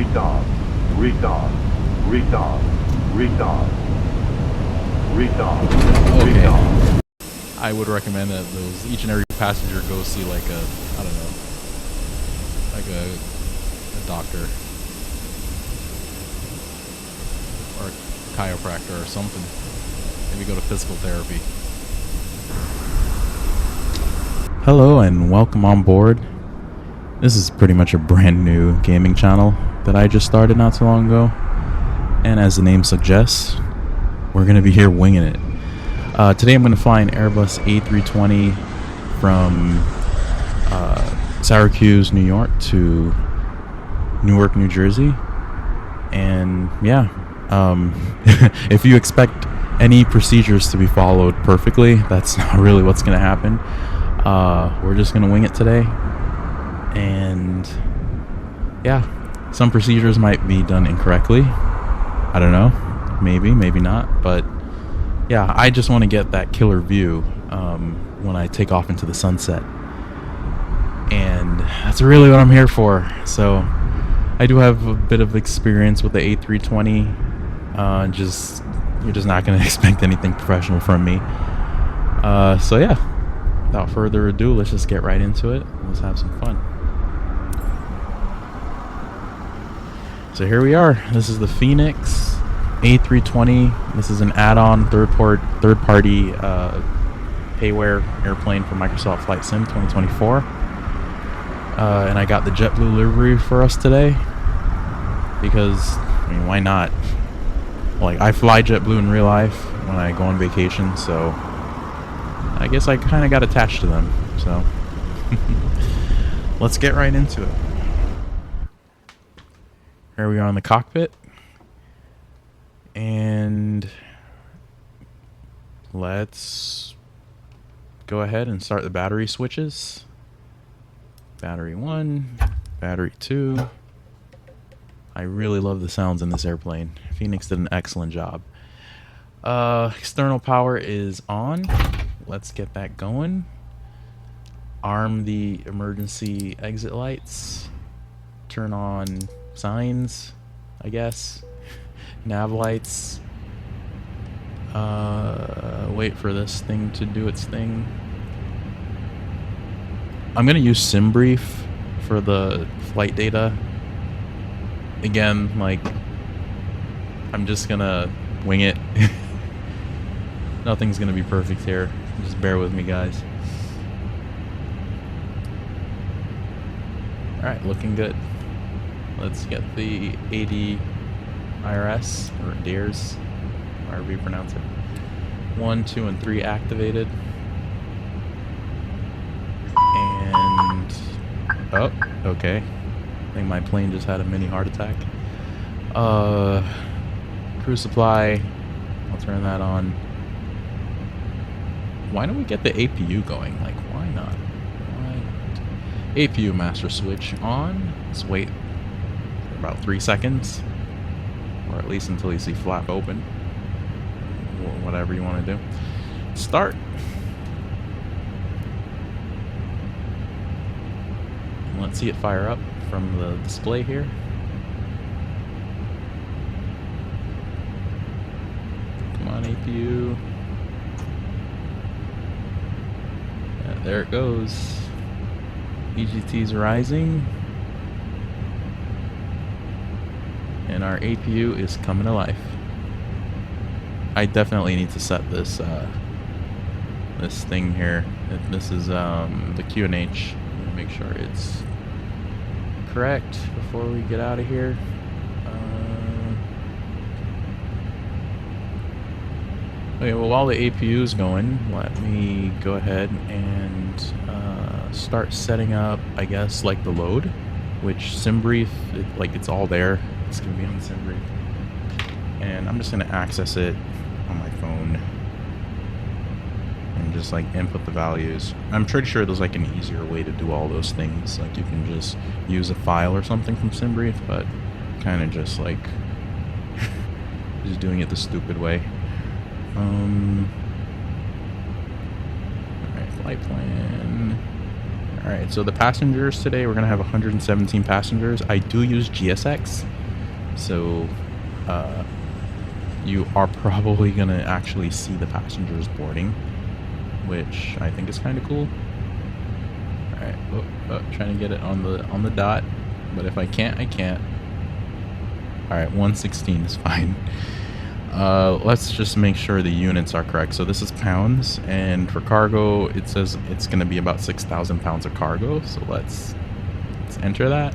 retard, retard, retard, retard, retard, retard. I would recommend that each and every passenger go see like a, I don't know, like a doctor or a chiropractor or something. Maybe go to physical therapy. Hello and welcome on board. This is pretty much a brand new gaming channel that I just started not too long ago. And as the name suggests, we're going to be here winging it. Today I'm going to fly an Airbus A320 from Syracuse, New York to Newark, New Jersey. And yeah, if you expect any procedures to be followed perfectly, that's not really what's going to happen. We're just going to wing it today. And yeah, some procedures might be done incorrectly. I don't know. Maybe, maybe not. But yeah, I just want to get that killer view when I take off into the sunset. And that's really what I'm here for. So I do have a bit of experience with the A320. You're just not going to expect anything professional from me. So yeah, without further ado, let's just get right into it. Let's have some fun. So here we are. This is the Fenix A320. This is an add-on third-party KEWR airplane for Microsoft Flight Sim 2024. And I got the JetBlue livery for us today because, I mean, why not? Like, I fly JetBlue in real life when I go on vacation, so I guess I kind of got attached to them. So let's get right into it. Here we are in the cockpit. And let's go ahead and start the battery switches. Battery 1, battery 2. I really love the sounds in this airplane. Phoenix did an excellent job. External power is on. Let's get that going. Arm the emergency exit lights. Turn on signs, I guess. Nav lights. Wait for this thing to do its thing. I'm gonna use SimBrief for the flight data. Again, like, I'm just gonna wing it. Nothing's gonna be perfect here. Just bear with me, guys. Alright, looking good. Let's get the ADIRS, or DIRS, however you pronounce it. 1, 2, and 3 activated. And, oh, okay. I think my plane just had a mini heart attack. Cruise supply, I'll turn that on. Why don't we get the APU going? Like, why not? Why not? APU master switch on. Let's wait for about 3 seconds. Or at least until you see flap open. Or whatever you want to do. Start. Let's see it fire up from the display here. Come on, APU. Yeah, there it goes. EGT's rising. And our APU is coming to life. I definitely need to set this this thing here. This is the QNH. Make sure it's correct before we get out of here. Okay, well, while the APU is going, let me go ahead and start setting up, I guess, like the load, which SimBrief, like, it's all there. It's gonna be on SimBrief, and I'm just gonna access it on my phone and just like input the values. I'm pretty sure there's like an easier way to do all those things. Like, you can just use a file or something from SimBrief, but kind of just like just doing it the stupid way. Alright, flight plan. Alright, so the passengers today, we're gonna have 117 passengers. I do use GSX. So you are probably going to actually see the passengers boarding, which I think is kind of cool. Alright, trying to get it on the dot, but if I can't, I can't. Alright, 116 is fine. Let's just make sure the units are correct. So this is pounds, and for cargo, it says it's going to be about 6,000 pounds of cargo. So let's enter that.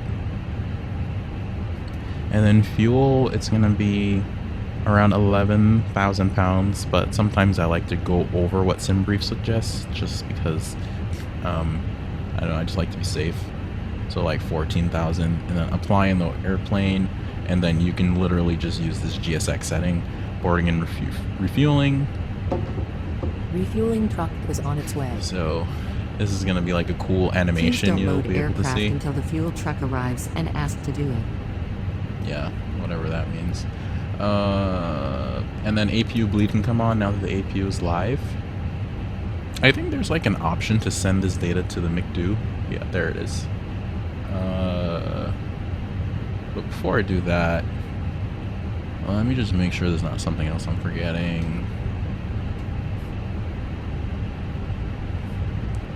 And then fuel, it's going to be around 11,000 pounds, but sometimes I like to go over what SimBrief suggests, just because, I don't know, I just like to be safe. So like 14,000, and then applying the airplane, and then you can literally just use this GSX setting. Boarding and refueling. Refueling truck is on its way. So this is going to be like a cool animation you'll be able to see. Until the fuel truck arrives and ask to do it. Yeah, whatever that means. And then APU bleed can come on now that the APU is live. I think there's like an option to send this data to the McDo. Yeah, there it is. But before I do that, let me just make sure there's not something else I'm forgetting.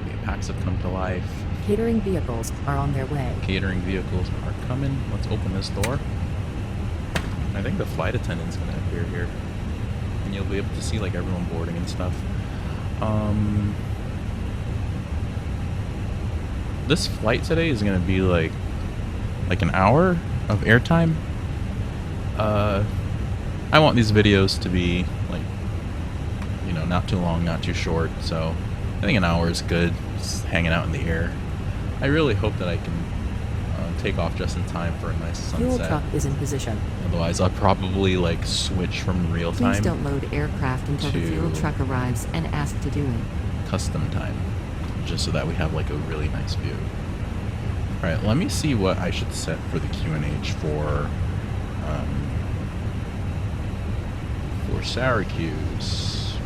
Okay, packs have come to life. Catering vehicles are on their way. Catering vehicles are coming. Let's open this door. I think the flight attendant's going to appear here. And you'll be able to see like everyone boarding and stuff. This flight today is going to be like an hour of airtime. I want these videos to be like, you know, not too long, not too short. So I think an hour is good, just hanging out in the air. I really hope that I can take off just in time for a nice sunset. Fuel truck is in position. Otherwise, I'll probably like switch from real time. Please don't load aircraft until the fuel truck arrives and ask to do it. Custom time, just so that we have like a really nice view. All right, let me see what I should set for the QNH for Syracuse.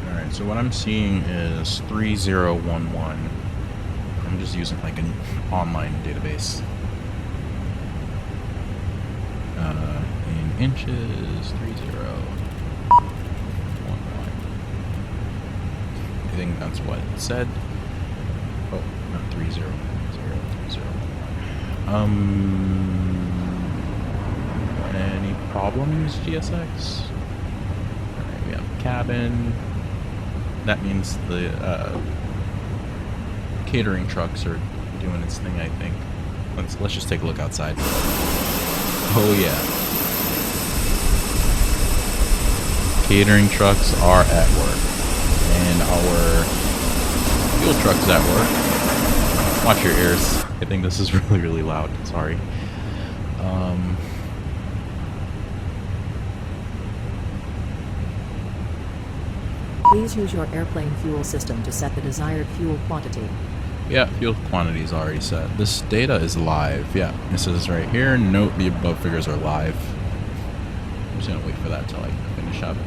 Alright, so what I'm seeing is 3011. I'm just using like an online database. In inches, 3011. I think that's what it said. Oh, not 3010. Any problems, GSX? Alright, we have cabin. That means the catering trucks are doing its thing, I think. Let's just take a look outside. Oh yeah. Catering trucks are at work. And our fuel truck's at work. Watch your ears. I think this is really, really loud. Sorry. Please use your airplane fuel system to set the desired fuel quantity. Yeah, fuel quantity is already set. This data is live. Yeah, this is right here. Note the above figures are live. I'm just gonna wait for that till I finish up.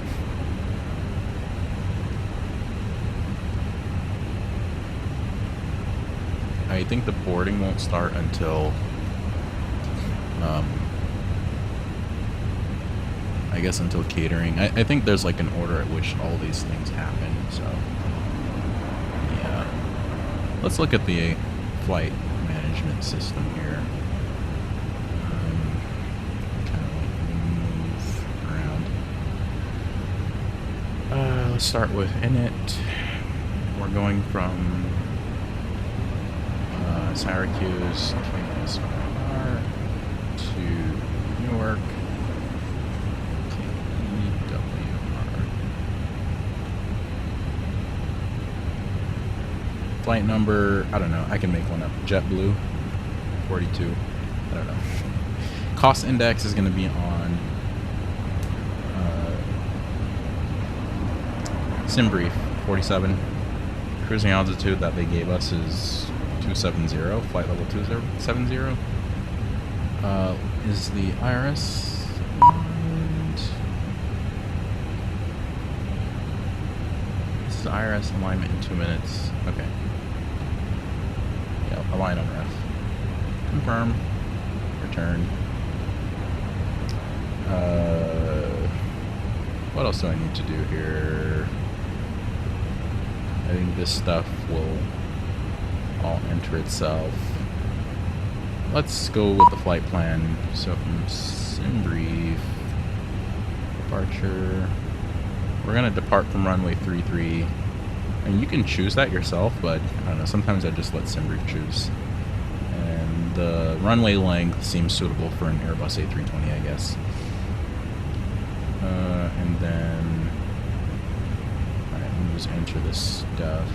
I think the boarding won't start until I guess until catering. I think there's like an order at which all these things happen, so yeah. Let's look at the flight management system here. Kind of like move around. Let's start with init. We're going from Syracuse KSYR to Newark KEWR. Flight number, I don't know, I can make one up. JetBlue 42. I don't know. Cost index is going to be on SimBrief 47. Cruising altitude that they gave us is 270, flight level 270. Is the IRS and Use IRS alignment in 2 minutes. Okay. Yeah, align on ref. Confirm. Return. What else do I need to do here? I think this stuff will all enter itself. Let's go with the flight plan. So from sim brief, departure. We're gonna depart from runway 33. And you can choose that yourself, but I don't know, sometimes I just let sim brief choose. And the runway length seems suitable for an Airbus A320, I guess. And then, alright, let me just enter this stuff.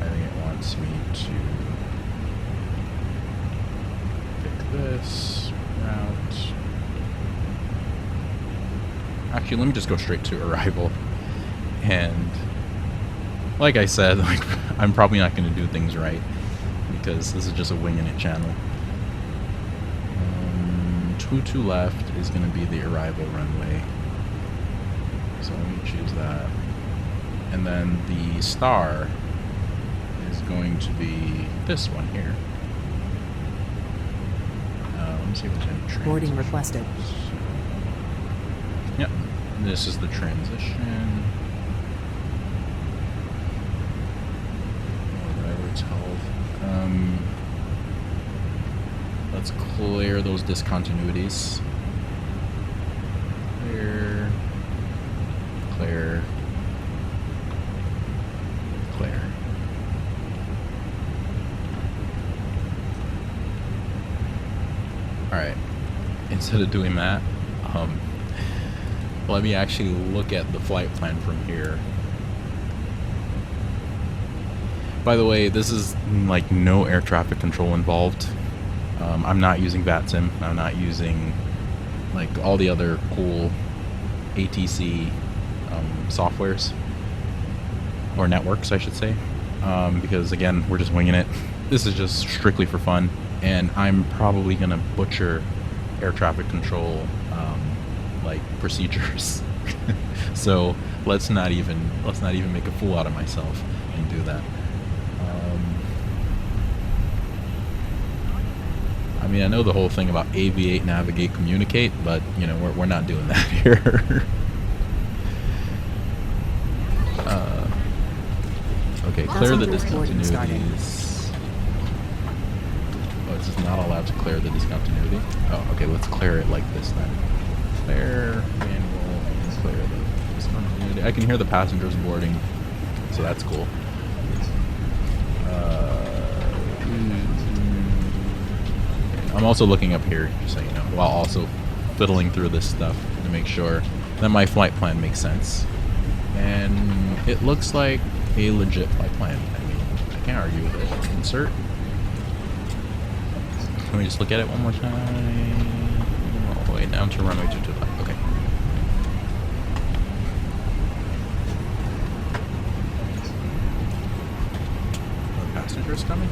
I think it wants me to pick this route. Actually, let me just go straight to arrival. And like I said, like I'm probably not going to do things right because this is just a winging it channel. 22 left is going to be the arrival runway. So let me choose that. And then the star is going to be this one here. Let me see if there's any transitions. Boarding requested. Yep, this is the transition. Whatever it's called. Let's clear those discontinuities. Clear. Clear. Clear. Alright. Instead of doing that, let me actually look at the flight plan from here. By the way, this is like no air traffic control involved. I'm not using VATSIM. I'm not using like all the other cool ATC softwares or networks, I should say, because again, we're just winging it. This is just strictly for fun, and I'm probably gonna butcher air traffic control like procedures. So let's not even make a fool out of myself and do that. I mean, I know the whole thing about aviate, navigate, communicate, but you know, we're not doing that here. Okay, clear the discontinuities. Oh, it's just not allowed to clear the discontinuity. Oh, okay, let's clear it like this then. Clear manual and clear the discontinuity. I can hear the passengers boarding, so that's cool. I'm also looking up here, just so you know, while also fiddling through this stuff to make sure that my flight plan makes sense. And it looks like a legit flight plan. I mean, I can't argue with it. Insert. Can we just look at it one more time? All the way down to runway 22 left. Okay. Are passengers coming?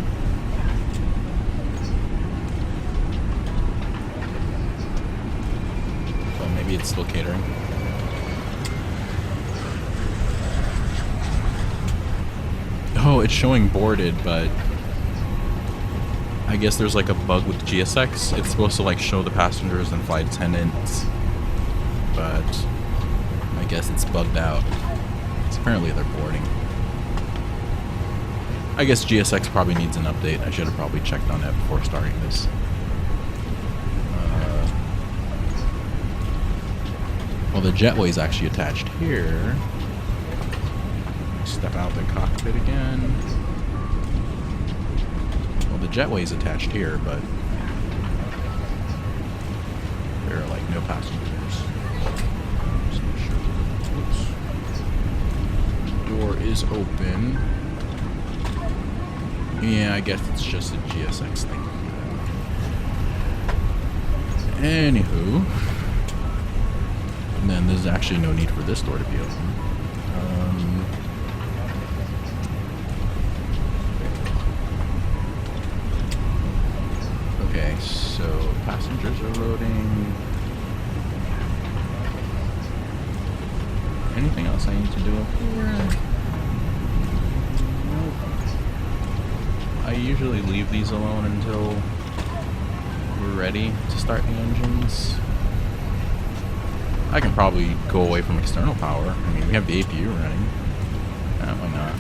Maybe it's still catering. Oh, it's showing boarded, but I guess there's like a bug with GSX. It's supposed to like show the passengers and flight attendants, but I guess it's bugged out. So apparently they're boarding. I guess GSX probably needs an update. I should have probably checked on that before starting this. Well, the jetway is actually attached here. Step out the cockpit again. Well, the jetway is attached here, but there are like no passengers. Just make sure. Oops. Door is open. Yeah, I guess it's just a GSX thing. Anywho. And then there's actually no need for this door to be open. Okay, so passengers are loading. Anything else I need to do up here? Nope. I usually leave these alone until we're ready to start the engines. I can probably go away from external power. I mean, we have the APU running. Why not?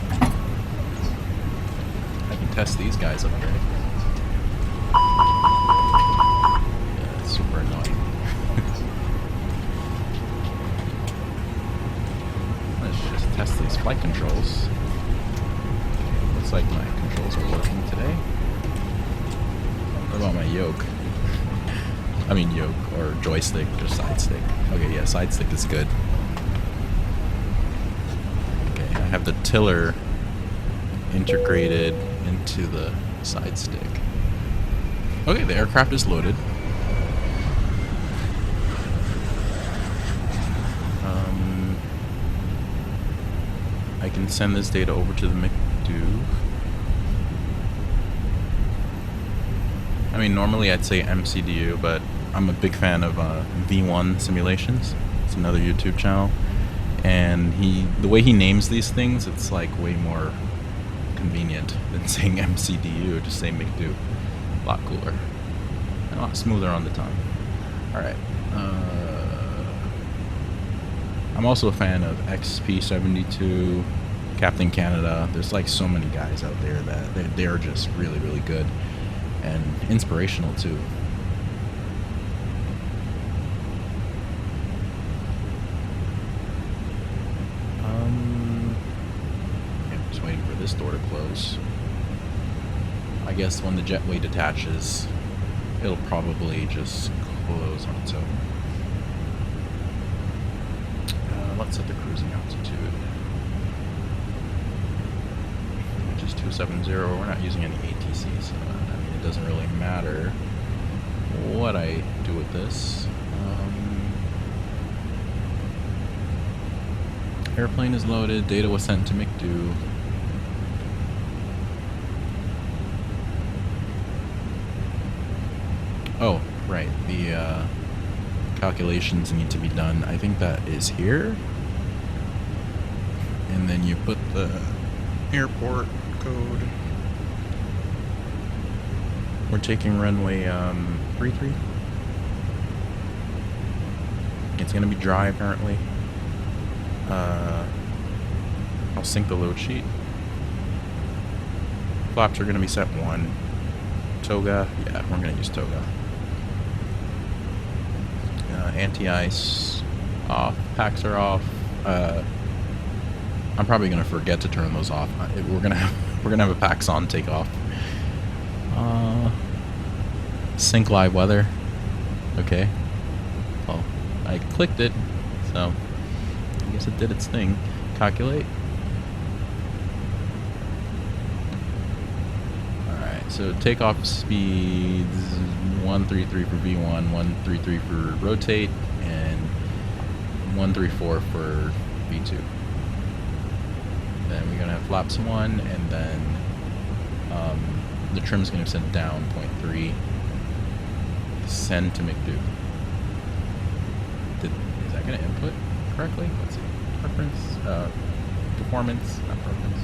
I can test these guys up here. Yeah, it's super annoying. Let's just test these flight controls. Looks like my controls are working today. What about my yoke? I mean yoke, or joystick, or side stick. Okay, yeah, side stick is good. Okay, I have the tiller integrated into the side stick. Okay, the aircraft is loaded. I can send this data over to the McDo. I mean, normally I'd say MCDU, but I'm a big fan of V1 simulations. It's another YouTube channel, and the way he names these things, it's like way more convenient than saying MCDU. Just say McDo. A lot cooler and a lot smoother on the tongue. All right. I'm also a fan of XP72, Captain Canada. There's like so many guys out there that they're just really, really good and inspirational too. Yeah, just waiting for this door to close. I guess when the jetway detaches, it'll probably just close on its own. Let's set the cruising altitude, which is 270. We're not using any ATC, so I mean, it doesn't really matter what I do with this. Airplane is loaded. Data was sent to McDo. Oh, right. The calculations need to be done. I think that is here. And then you put the airport code. We're taking runway 33. It's going to be dry apparently. I'll sync the load sheet. Flaps are going to be set 1. Toga, yeah, we're going to use toga. Anti-ice off, packs are off. I'm probably gonna forget to turn those off. We're gonna have a packs on takeoff. Sync live weather. Okay. Well, I clicked it, so I guess it did its thing. Calculate. Alright, so takeoff speeds 133 for V1, 133 for rotate, and 134 for V2. Then we're gonna have flaps 1, and then the trim's gonna send down 0.3. Send to McDo. Is that gonna input correctly? Let's see. Preference, performance, not preference.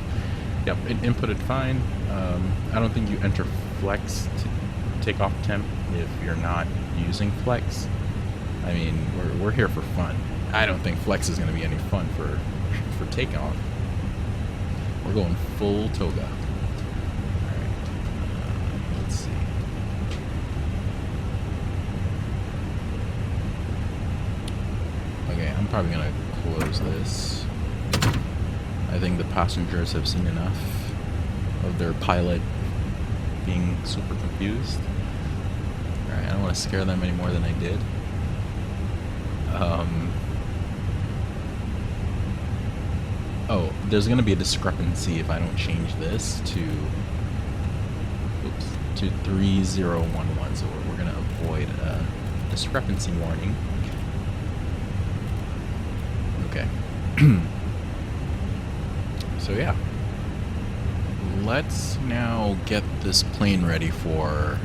Yep, it inputted fine. I don't think you enter flex to takeoff temp if you're not using flex. I mean, we're here for fun. I don't think flex is gonna be any fun for takeoff. We're going full toga. Alright. Let's see. Okay, I'm probably gonna close this. I think the passengers have seen enough of their pilot being super confused. Alright, I don't want to scare them any more than I did. Oh, there's going to be a discrepancy if I don't change this to 3011, so we're going to avoid a discrepancy warning. Okay. So yeah. Let's now get this plane ready for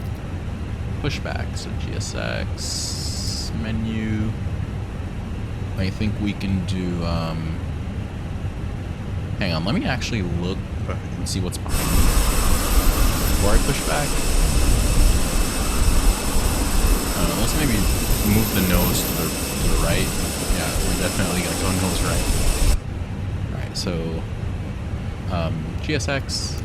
pushback. So GSX menu. I think we can do Hang on, let me actually look and see what's behind me before I push back. Let's maybe move the nose to the right. Yeah, we're definitely gonna go nose right. Alright, so GSX.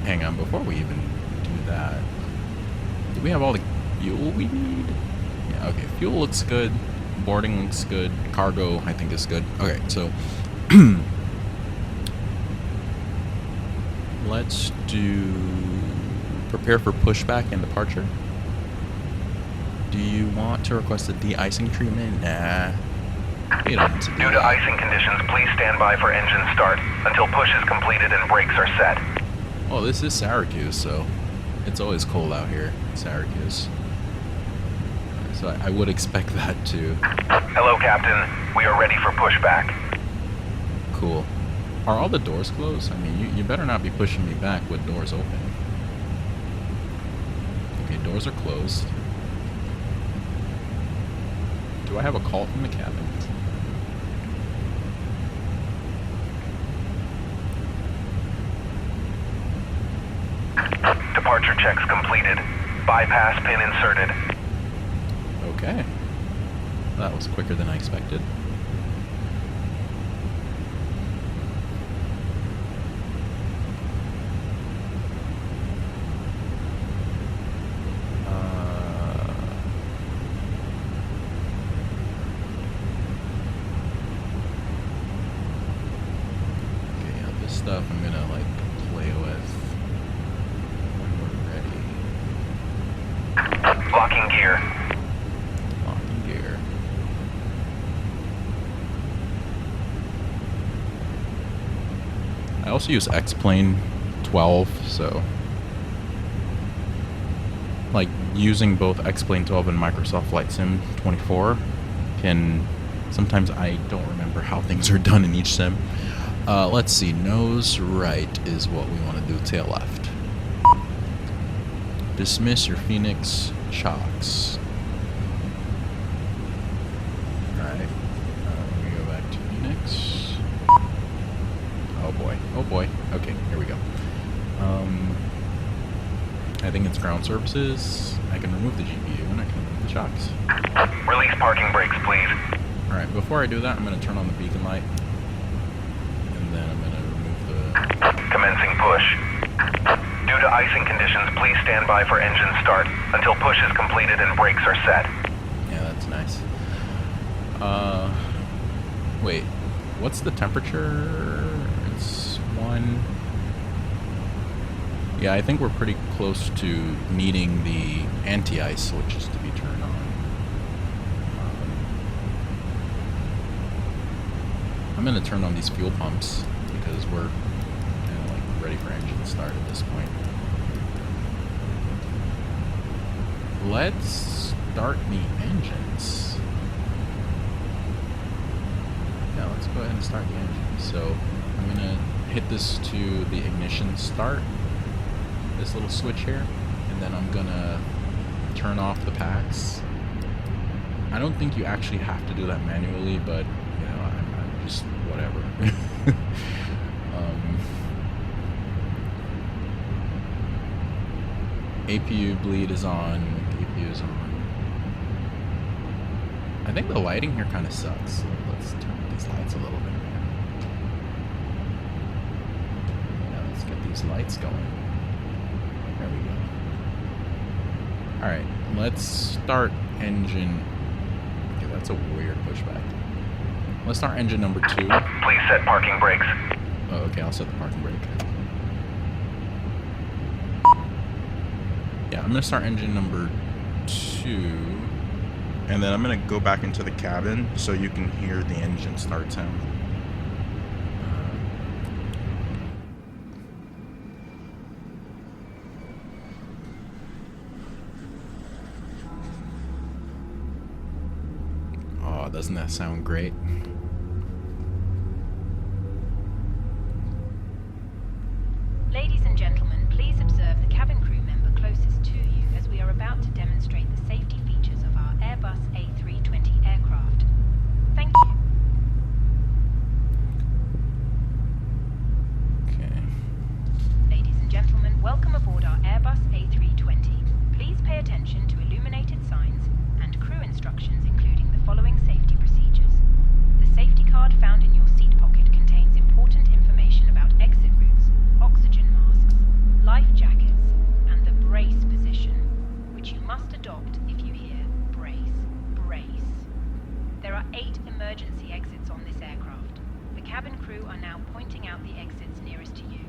Hang on, before we even do that, do we have all the fuel we need? Yeah, okay, fuel looks good. Boarding looks good. Cargo, I think, is good. Okay, so let's do prepare for pushback and departure. Do you want to request a de-icing treatment? Nah. You don't need to do Due to icing conditions, please stand by for engine start until push is completed and brakes are set. Oh, this is Syracuse, so it's always cold out here in Syracuse. So I would expect that too. Hello, Captain. We are ready for pushback. Cool. Are all the doors closed? I mean, you better not be pushing me back with doors open. Okay, doors are closed. Do I have a call from the cabin? Departure checks completed. Bypass pin inserted. Okay. That was quicker than I expected. Okay, yeah, this stuff I'm gonna like play with when we're ready. Locking gear. Locking gear. I also use X-Plane 12, so like using both X-Plane 12 and Microsoft Flight Sim 24 can sometimes I don't remember how things are done in each sim. Let's see, nose right is what we want to do, tail left. Dismiss your Fenix chocks. Alright, let me go back to Phoenix. Oh boy, okay, here we go. I think it's ground services. I can remove the GPU and I can remove the chocks. Release parking brakes, please. Alright, before I do that, I'm going to turn on the beacon light. And then I'm going to remove the... Commencing push. Due to icing conditions, please stand by for engine start until push is completed and brakes are set. Yeah, that's nice. Wait, what's the temperature? It's 1... Yeah, I think we're pretty close to needing the anti-ice switches to be turned on. I'm gonna turn on these fuel pumps because we're kind of like ready for engine start at this point. Let's start the engines. Yeah, let's go ahead and start the engines. So I'm gonna hit this to the ignition start, this little switch here, and then I'm gonna turn off the packs. I don't think you actually have to do that manually, but you know, I'm just whatever. APU bleed is on. APU is on. I think the lighting here kind of sucks. So let's turn up these lights a little bit. Yeah, let's get these lights going. There we go. Alright, let's start engine. Okay, that's a weird pushback. Let's start engine number 2. Please set parking brakes. Oh, okay, I'll set the parking brake. Yeah, I'm gonna start engine number 2. And then I'm gonna go back into the cabin so you can hear the engine start sound. Oh, doesn't that sound great? Ladies and gentlemen, please observe the cabin crew member closest to you as we are about to demonstrate the safety features of our Airbus A320 aircraft. Thank you. Okay. Ladies and gentlemen, welcome aboard our Airbus A320. Please pay attention to illuminated signs and crew instructions, including the following safety procedures. The safety card found in your seat pocket contains important information about exit routes, oxygen masks, life jackets, and the brace position, which you must adopt if you hear brace, brace. There are 8 emergency exits on this aircraft. The cabin crew are now pointing out the exits nearest to you.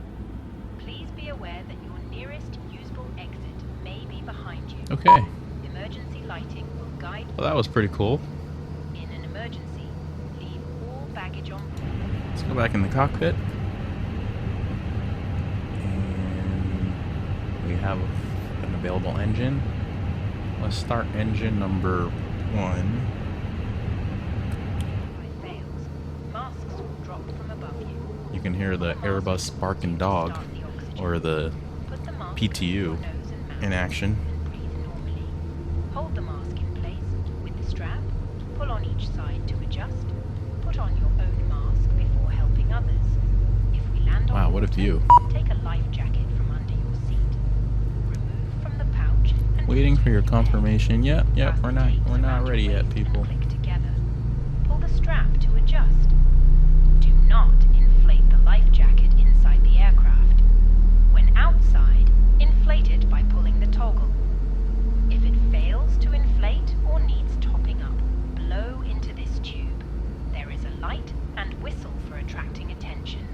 Please be aware that your nearest usable exit may be behind you. Okay. Emergency lighting will guide. Well, that was pretty cool. In an emergency, leave all baggage on board. Let's go back in the cockpit. And we have an available engine. Let's start engine number 1. If it fails, masks will drop from above you. You can hear the Airbus barking dog, or the Put the mask PTU over your nose and mouth in action. and breathe normally. Hold the mask in place with the strap. Pull on each side to adjust. Put on your own mask before helping others. If we land on Wow, what a water, view. take a life jacket from under your seat. Remove from the pouch and Waiting put for your in the confirmation. Yep, Fasten we're the gates not around ready your yet, waist and people. click together. Pull the strap to adjust. Do not inflate the life jacket inside the aircraft. When outside, inflate it by pulling the toggle. If it fails to inflate or needs topping up, blow into this tube. There is a light and whistle for attracting attention.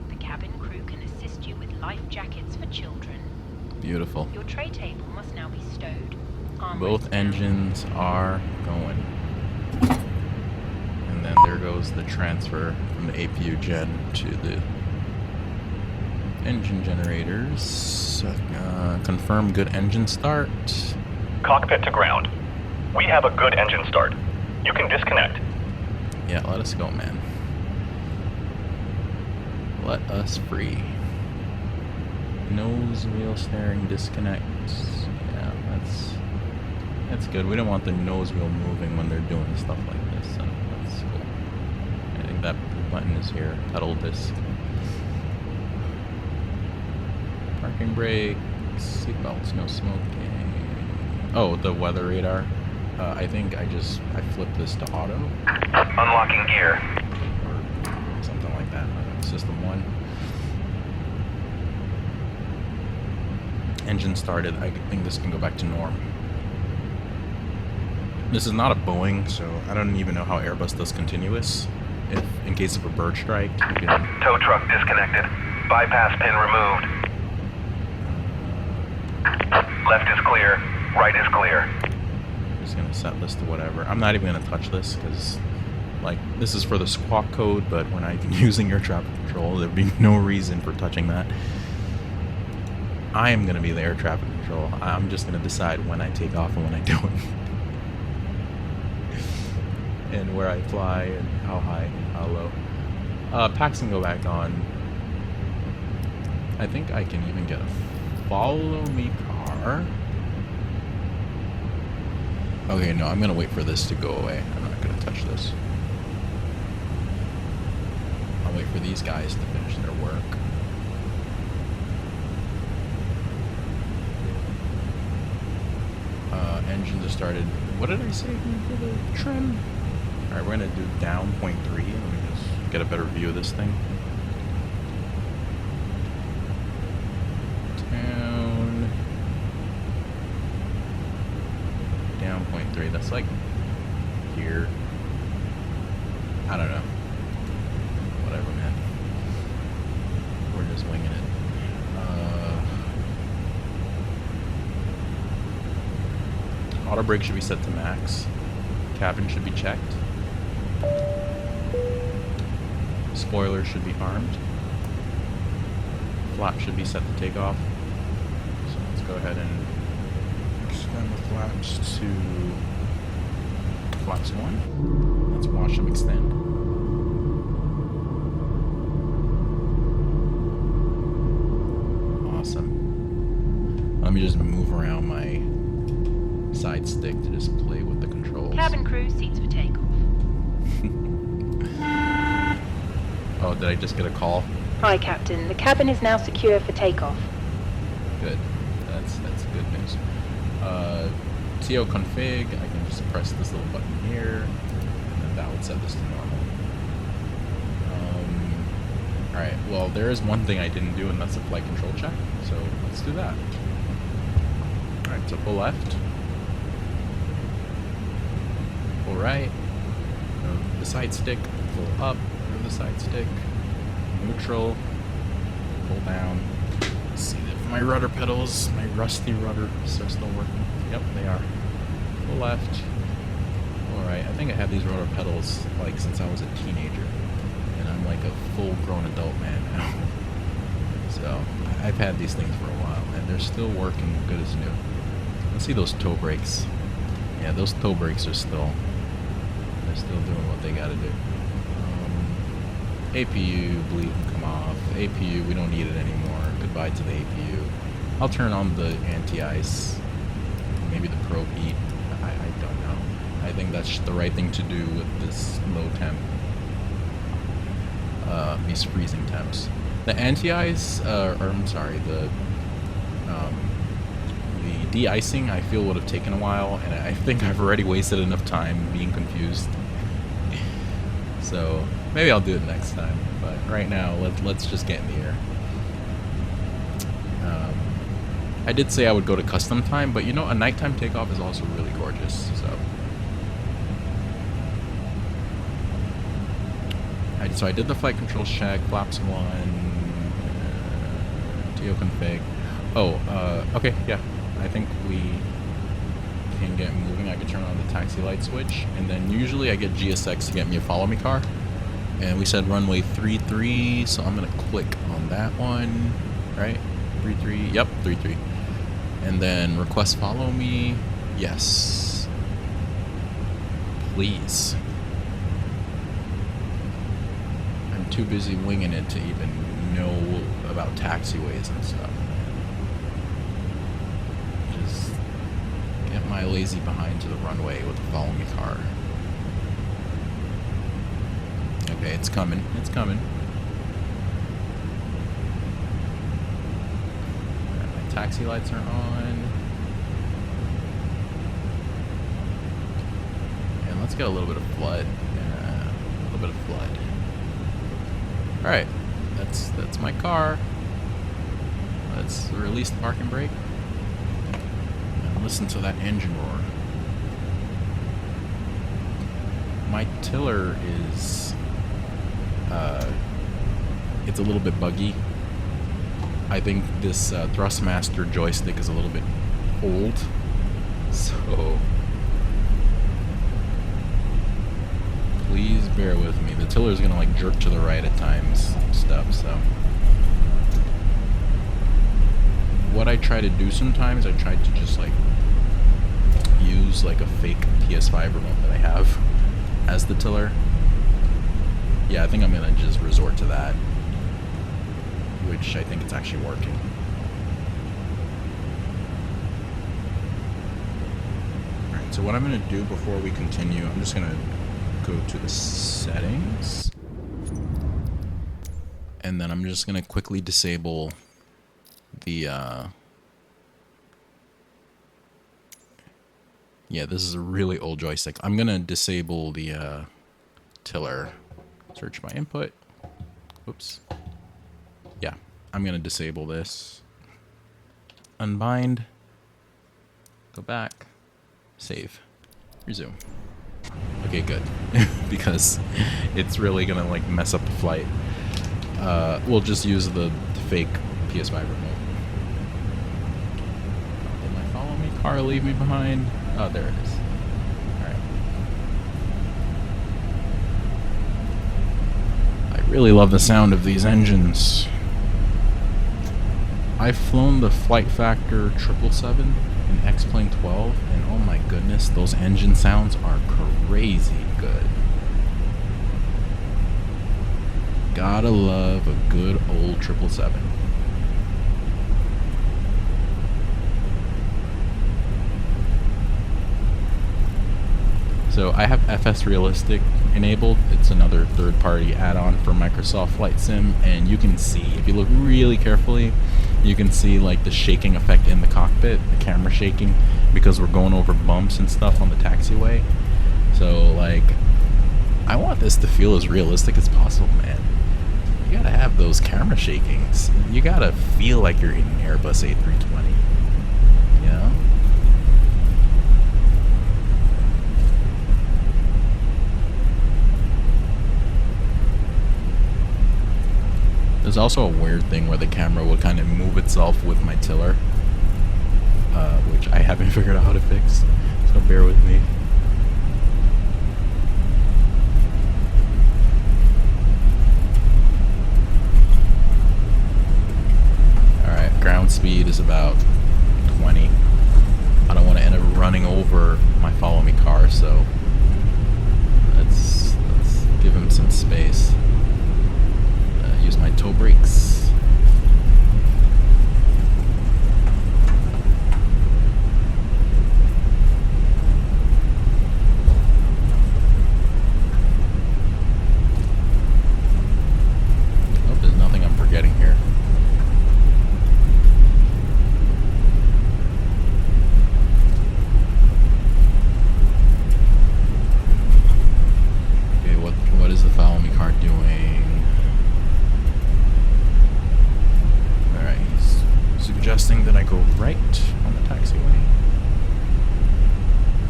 The cabin crew can assist you with life jackets for children. Beautiful. Your tray table must now be stowed. Armrest Both down. engines are going. And then there goes the transfer from the APU gen to the engine generators. Confirm good engine start. Cockpit to ground. We have a good engine start. You can disconnect. Yeah, let us go, man. Let us free. Nose wheel steering disconnect. Yeah, that's good. We don't want the nose wheel moving when they're doing stuff like this, so that's cool. I think that button is here. Pedal disc. Parking brake. Seatbelts, no smoking. Oh, the weather radar. I think I flipped this to auto Unlocking gear. or something like that. System 1. Engine started. I think this can go back to norm. This is not a Boeing, so I don't even know how Airbus does continuous. If in case of a bird strike, you can. Tow truck disconnected. Bypass pin removed. Left is clear. Right is clear. Just gonna set this to whatever. I'm not even gonna touch this because, like, this is for the squawk code, but we're not even using air traffic control. There'd be no reason for touching that. I am gonna be the air traffic control. I'm just gonna decide when I take off and when I don't, and where I fly and how high, how low. Packs can go back on. I think I can even get a follow me car. Okay, no, I'm gonna wait for this to go away. I'm not gonna touch this. I'll wait for these guys to finish their work. Engines are started. What did I say for the trim? Alright, we're gonna do down 0.3. Let me just get a better view of this thing. Down 0.3. That's like here. I don't know. Whatever, man. We're just winging it. Auto brake should be set to max. Cabin should be checked. Spoiler should be armed. Flap should be set to take off. So let's go ahead and extend the flaps to flaps 1. Let's watch them extend. Awesome. Let me just move around my side stick to just play with the controls. Cabin crew, seats for takeoff. Oh, did I just get a call? Hi, Captain. The cabin is now secure for takeoff. Good. That's good news. TO config, I can just press this little button here, and then that would set this to normal. Alright, well, there is one thing I didn't do, and that's a flight control check, so let's do that. Alright, so pull left. Pull right. Move the side stick. Pull up. Move the side stick. Neutral. Pull down. Let's see if my rudder pedals, my rusty rudders are still working. Yep, they are. Pull left. Alright, I think I had these rudder pedals like since I was a teenager. And I'm like a full-grown adult man now. So, I've had these things for a while, and they're still working good as new. Let's see those toe brakes. Yeah, those toe brakes are still... They're still doing what they gotta do. APU, bleed and come off. APU, we don't need it anymore. Goodbye to the APU. I'll turn on the anti-ice. Maybe the probe heat. I don't know. I think that's the right thing to do with this low temp. These freezing temps. The anti-ice, or I'm sorry, the de-icing I feel would have taken a while, and I think I've already wasted enough time being confused. So maybe I'll do it next time. But right now, let's just get in the air. I did say I would go to custom time, but you know, a nighttime takeoff is also really gorgeous. So I did the flight control check, flaps 1, TO config. Oh, okay, yeah. I think we can get moving. I can turn on the taxi light switch, and then usually I get GSX to get me a follow me car. And we said runway 33, so I'm gonna click on that one, right? 33, yep, 33. And then request follow me, yes. Please. I'm too busy winging it to even know about taxiways and stuff. Just get my lazy behind to the runway with the follow me car. Okay, it's coming. It's coming. Right, my taxi lights are on. And let's get a little bit of flood. Yeah, a little bit of flood. Alright, that's my car. Let's release the parking brake. And listen to that engine roar. My tiller is... it's a little bit buggy. I think this Thrustmaster joystick is a little bit old. So... please bear with me. The tiller is gonna like jerk to the right at times and stuff, so... what I try to do sometimes, I try to just like use like a fake PS5 remote that I have as the tiller. Yeah, I think I'm gonna just resort to that, which I think it's actually working. Alright, so what I'm gonna do before we continue, I'm just gonna go to the settings, and then I'm just gonna quickly disable the yeah, this is a really old joystick. I'm gonna disable the tiller. Search my input. Oops. Yeah, I'm gonna disable this. Unbind. Go back. Save. Resume. Okay, good. Because it's really gonna like mess up the flight. We'll just use the fake PS5 remote. Did my follow me car leave me behind? Oh, there it is. Alright. I really love the sound of these engines. I've flown the Flight Factor 777 in X-Plane 12, and oh my goodness, those engine sounds are crazy good. Gotta love a good old 777. So I have FS Realistic enabled. It's another third-party add-on for Microsoft Flight Sim, and you can see, if you look really carefully, you can see like the shaking effect in the cockpit, the camera shaking, because we're going over bumps and stuff on the taxiway. So like, I want this to feel as realistic as possible, man. You gotta have those camera shakings. You gotta feel like you're in an Airbus A320, you know? There's also a weird thing where the camera will kind of move itself with my tiller, which I haven't figured out how to fix, so bear with me. Alright, ground speed is about 20. I don't want to end up running over my follow me car, so let's give him some space. Use my toe brakes. Hope there's nothing I'm forgetting here. Okay, what is the follow me car doing? Suggesting that I go right on the taxiway.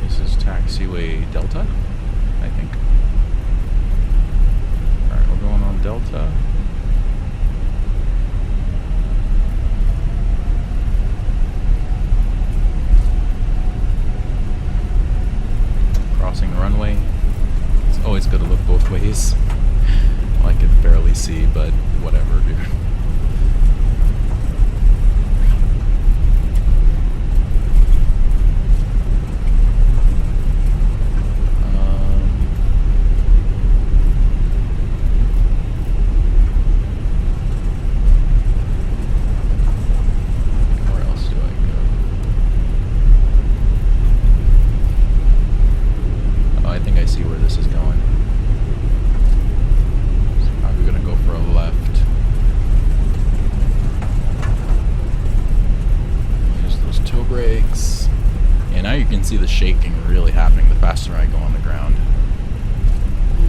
This is taxiway Delta, I think. Alright, we're going on Delta. Crossing the runway. It's always good to look both ways. Well, I can barely see, but whatever, dude. See the shaking really happening the faster I go on the ground.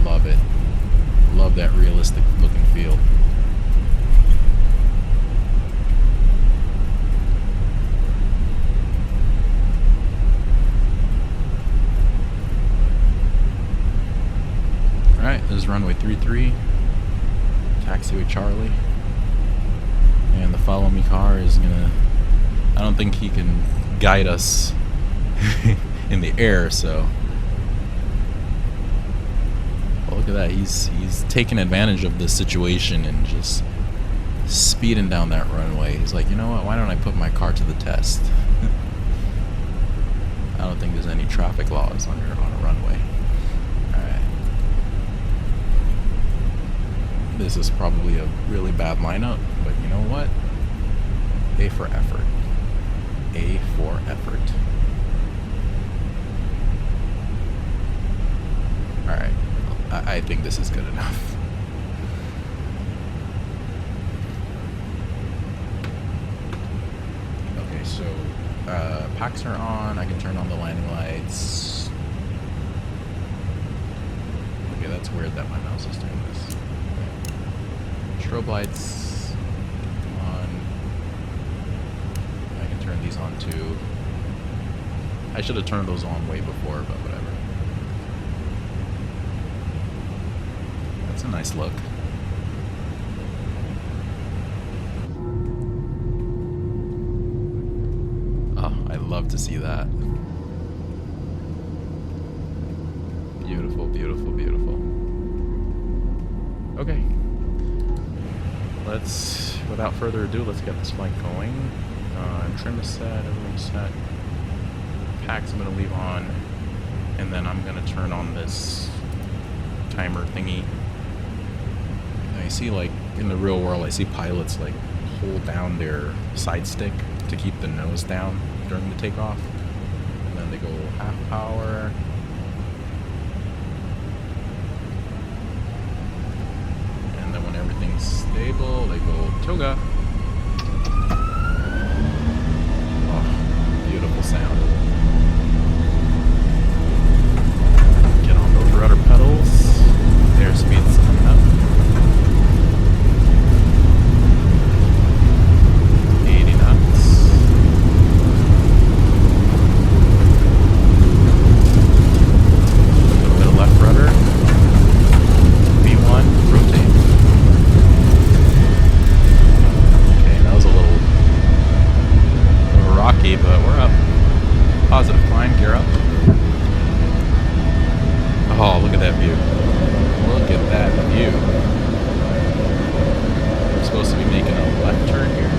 Love it. Love that realistic look and feel. Alright, this is runway 33, taxiway Charlie, and the follow me car is gonna, I don't think he can guide us in the air, so well, look at that. He's taking advantage of the situation and just speeding down that runway. He's like, you know what, why don't I put my car to the test? I don't think there's any traffic laws on a runway. Alright. This is probably a really bad lineup, but you know what? A for effort. A for effort. Alright, I think this is good enough. Okay, so packs are on. I can turn on the landing lights. Okay, that's weird that my mouse is doing this. Okay. Strobe lights on. I can turn these on too. I should have turned those on way before, but whatever. That's a nice look. Oh, I love to see that. Beautiful, beautiful, beautiful. Okay. Let's, without further ado, let's get this flight going. Trim is set, everything's set. Packs I'm going to leave on. And then I'm going to turn on this timer thingy. I see, like, in the real world, I see pilots, like, hold down their side stick to keep the nose down during the takeoff. And then they go half power. Label Toga. Oh, beautiful sound. Get on those rudder pedals. Airspeed's coming up. 80 knots. A little bit of left rudder. V1, rotate. Okay, that was a little rocky, but we're up. Positive climb, gear up. Oh, look at that view. Look at that view. We're supposed to be making a left turn here.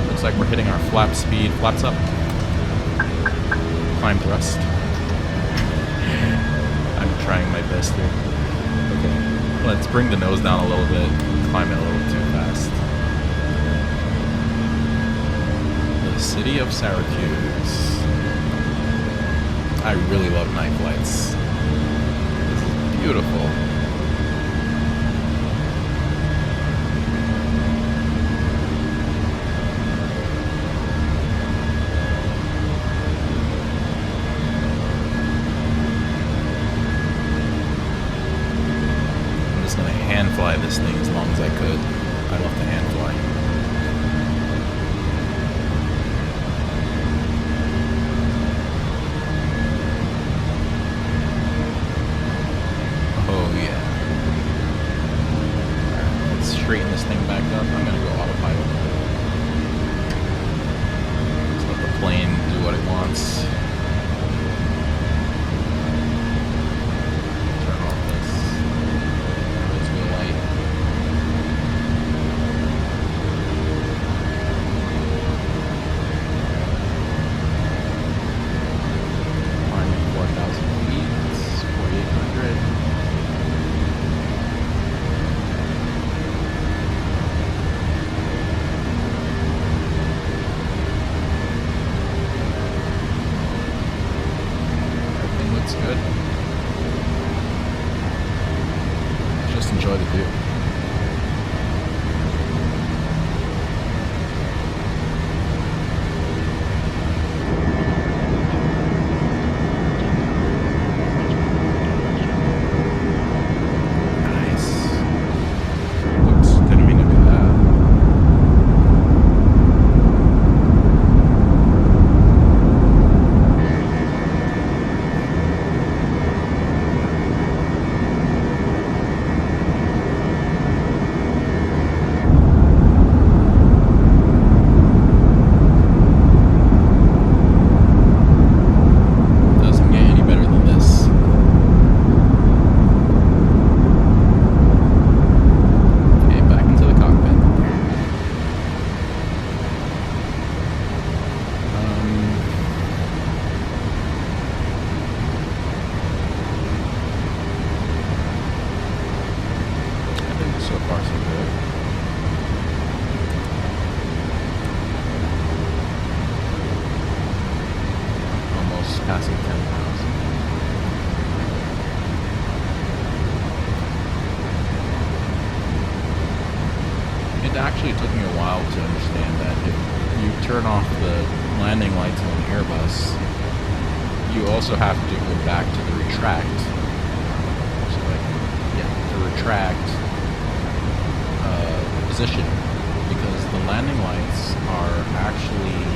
Looks like we're hitting our flap speed. Flaps up. Climb thrust. I'm trying my best here. Okay. Let's bring the nose down a little bit. Climb it a little too fast. The city of Syracuse. I really love night flights. This is beautiful. I'm just gonna hand fly this thing as long as I could. I love to hand fly. Straighten this thing back up. I'm gonna go autopilot. Just let the plane do what it wants. Turn off this. Let's go light. Climbing 4,000 feet. 4,800. Good. Just enjoy the view. Nice. Oops, didn't mean to do that. Passing 10,000. It actually took me a while to understand that if you turn off the landing lights on an Airbus, you also have to go back to the retract. So the retract position, because the landing lights are actually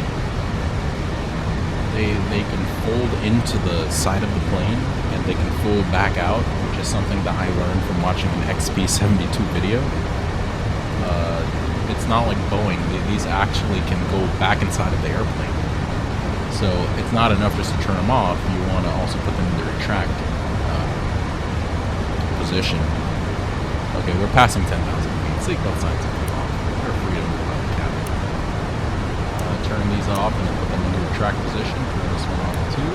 they can fold into the side of the plane and they can fold back out, which is something that I learned from watching an XP-72 video. It's not like Boeing. These actually can go back inside of the airplane. So it's not enough just to turn them off. You want to also put them in the retract position. Okay, we're passing 10,000 feet. Seatbelt signs are off. We're free to move out of the cabin. Turn these off and then put them in the retract position. Turn this one off too.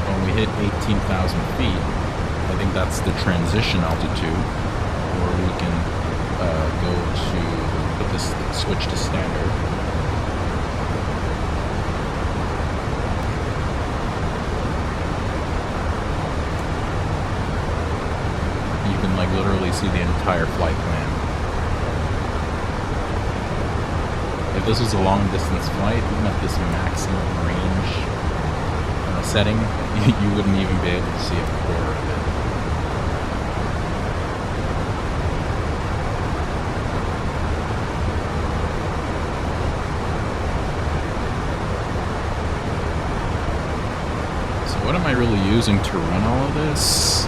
When we hit 18,000 I think that's the transition altitude, or we can go to put this switch to standard. You can like literally see the entire flight plan. If this was a long distance flight, even at this maximum range setting, you wouldn't even be able to see a quarter of it. So what am I really using to run all of this?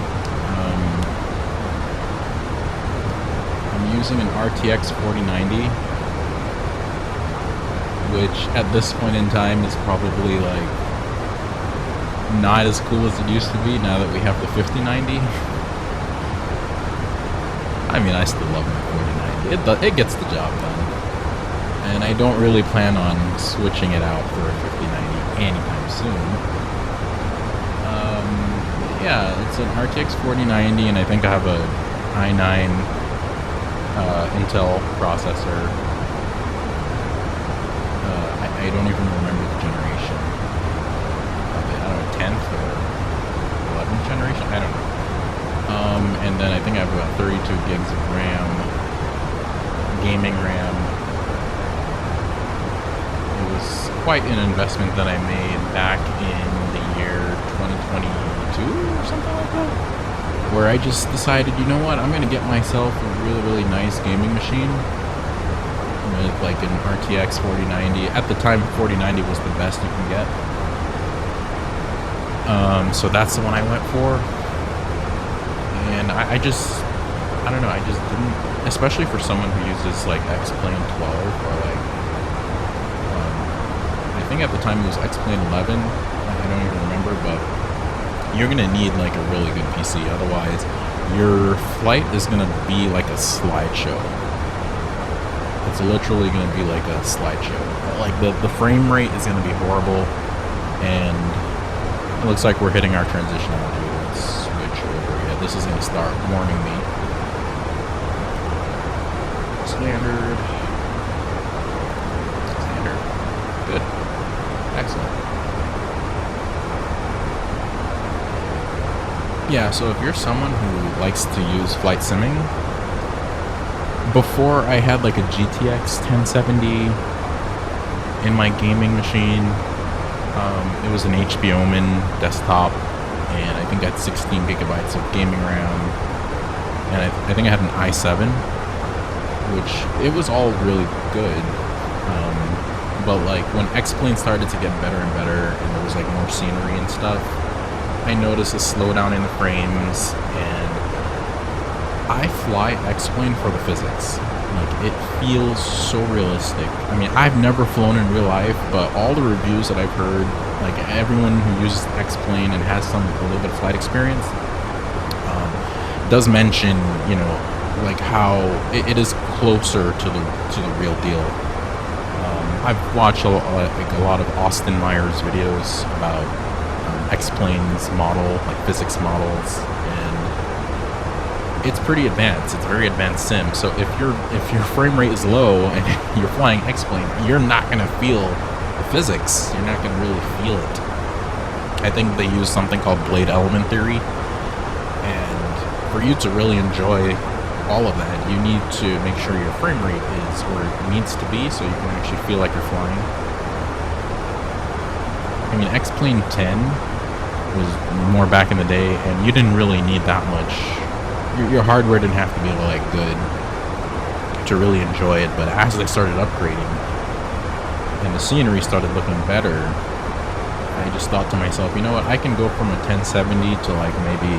I'm using an RTX 4090, which at this point in time is probably like not as cool as it used to be now that we have the 5090. I mean, I still love my 4090. It gets the job done. And I don't really plan on switching it out for a 5090 anytime soon. Yeah, it's an RTX 4090, and I think I have a i9 Intel processor. I don't even remember the generation of it. I don't know, 10th or 11th generation? I don't know. And then I think I have about 32 gigs of RAM, gaming RAM. It was quite an investment that I made back in the year 2022 or something like that, where I just decided, you know what, I'm going to get myself a really, really nice gaming machine. With like an RTX 4090. At the time, 4090 was the best you can get. So that's the one I went for. And I don't know, I just didn't, especially for someone who uses like X-Plane 12 or like, I think at the time it was X-Plane 11. I don't even remember, but you're going to need like a really good PC. Otherwise, your flight is going to be like a slideshow. It's literally going to be like a slideshow. Like the frame rate is going to be horrible, and it looks like we're hitting our transition altitude. Let's switch over. Yeah, this is going to start warning me. Standard. Good. Excellent. Yeah, so if you're someone who likes to use flight simming, before I had like a GTX 1070 in my gaming machine. It was an HP Omen desktop, and I think I had 16 gigabytes of gaming RAM, and I think I had an i7, which it was all really good. But like when X-Plane started to get better and better, and there was like more scenery and stuff, I noticed a slowdown in the frames, and I fly X-Plane for the physics. Like, it feels so realistic. I mean, I've never flown in real life, but all the reviews that I've heard, like everyone who uses X-Plane and has a little bit of flight experience, does mention, you know, like how it is closer to the real deal. I've watched a lot of Austin Myers videos about X-Plane's model, like physics models, and it's pretty advanced. It's a very advanced sim. So if your frame rate is low and you're flying X-Plane, you're not going to feel the physics. You're not going to really feel it. I think they use something called blade element theory, and for you to really enjoy all of that, you need to make sure your frame rate is where it needs to be so you can actually feel like you're flying. I mean, X-Plane 10 was more back in the day, and you didn't really need that much. Your hardware didn't have to be like good to really enjoy it, but as they started upgrading and the scenery started looking better, I just thought to myself, you know what, I can go from a 1070 to like maybe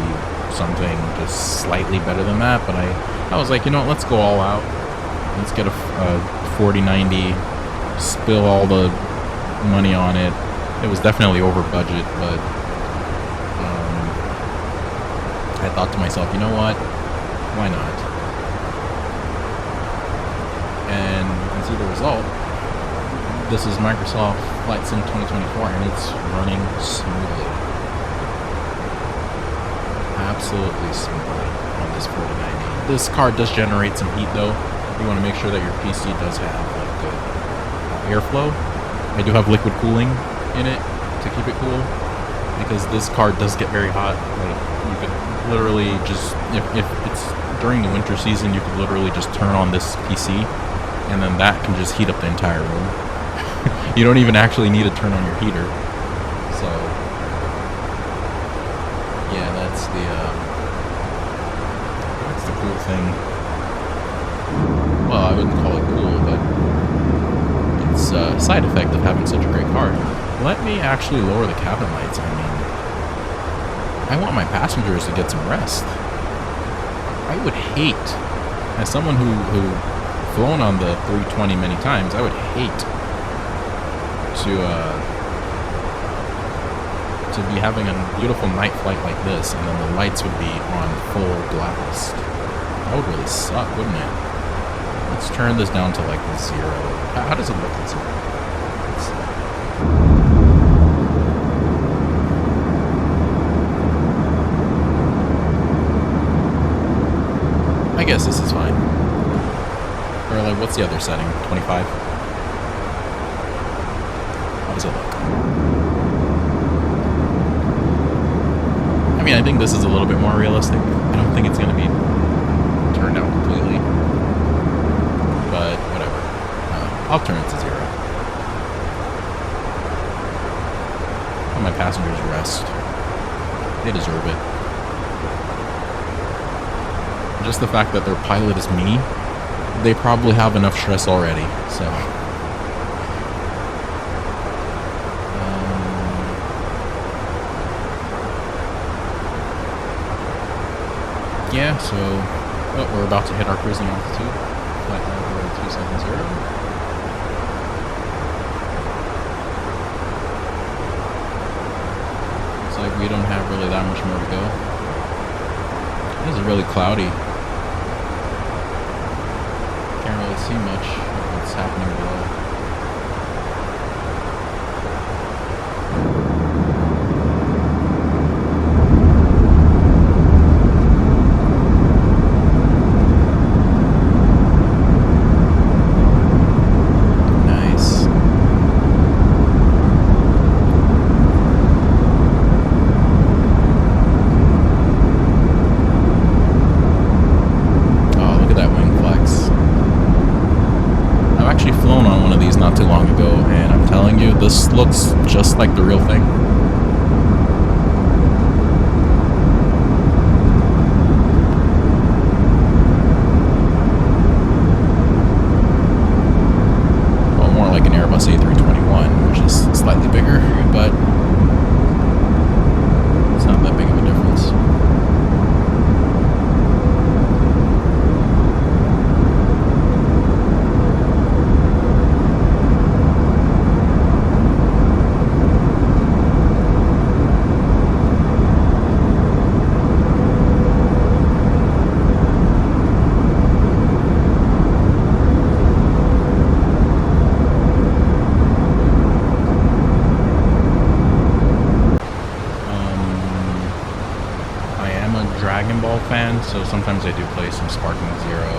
something just slightly better than that. But I was like, you know what, let's go all out. Let's get a 4090, spill all the money on it. It was definitely over budget, but I thought to myself, you know what, why not? And you can see the result. This is Microsoft Flight Sim 2024, and it's running smoothly. absolutely smoothly on this 4090. This car does generate some heat though. You want to make sure that your PC does have like good airflow. I do have liquid cooling in it to keep it cool, because this car does get very hot. Like, you could literally just, if it's during the winter season, you could literally just turn on this PC, and then that can just heat up the entire room. You don't even actually need to turn on your heater. So, yeah, that's the cool thing. Well, I wouldn't call it cool, but it's a side effect of having such a great car. Let me actually lower the cabin lights. I mean, I want my passengers to get some rest. I would hate, as someone who flown on the 320 many times, I would hate to be having a beautiful night flight like this, and then the lights would be on full blast. That would really suck, wouldn't it? Let's turn this down to like 0. How does it look at 0? Let's see. I guess this is fine. Or like, what's the other setting? 25? How does it look? I mean, I think this is a little bit more realistic. I don't think it's going to be turned out completely. But whatever. I'll turn it to 0. Let my passengers rest. They deserve it. Just the fact that their pilot is me, they probably have enough stress already, so. Yeah, so we're about to hit our cruising altitude, flight level 270. Looks like we don't have really that much more to go. This is really cloudy. Can't really see much of what's happening below. This looks just like the real thing. Well, more like an Airbus A321, which is slightly bigger, but it's not that big of a difference. Fan, so sometimes I do play some Sparking Zero.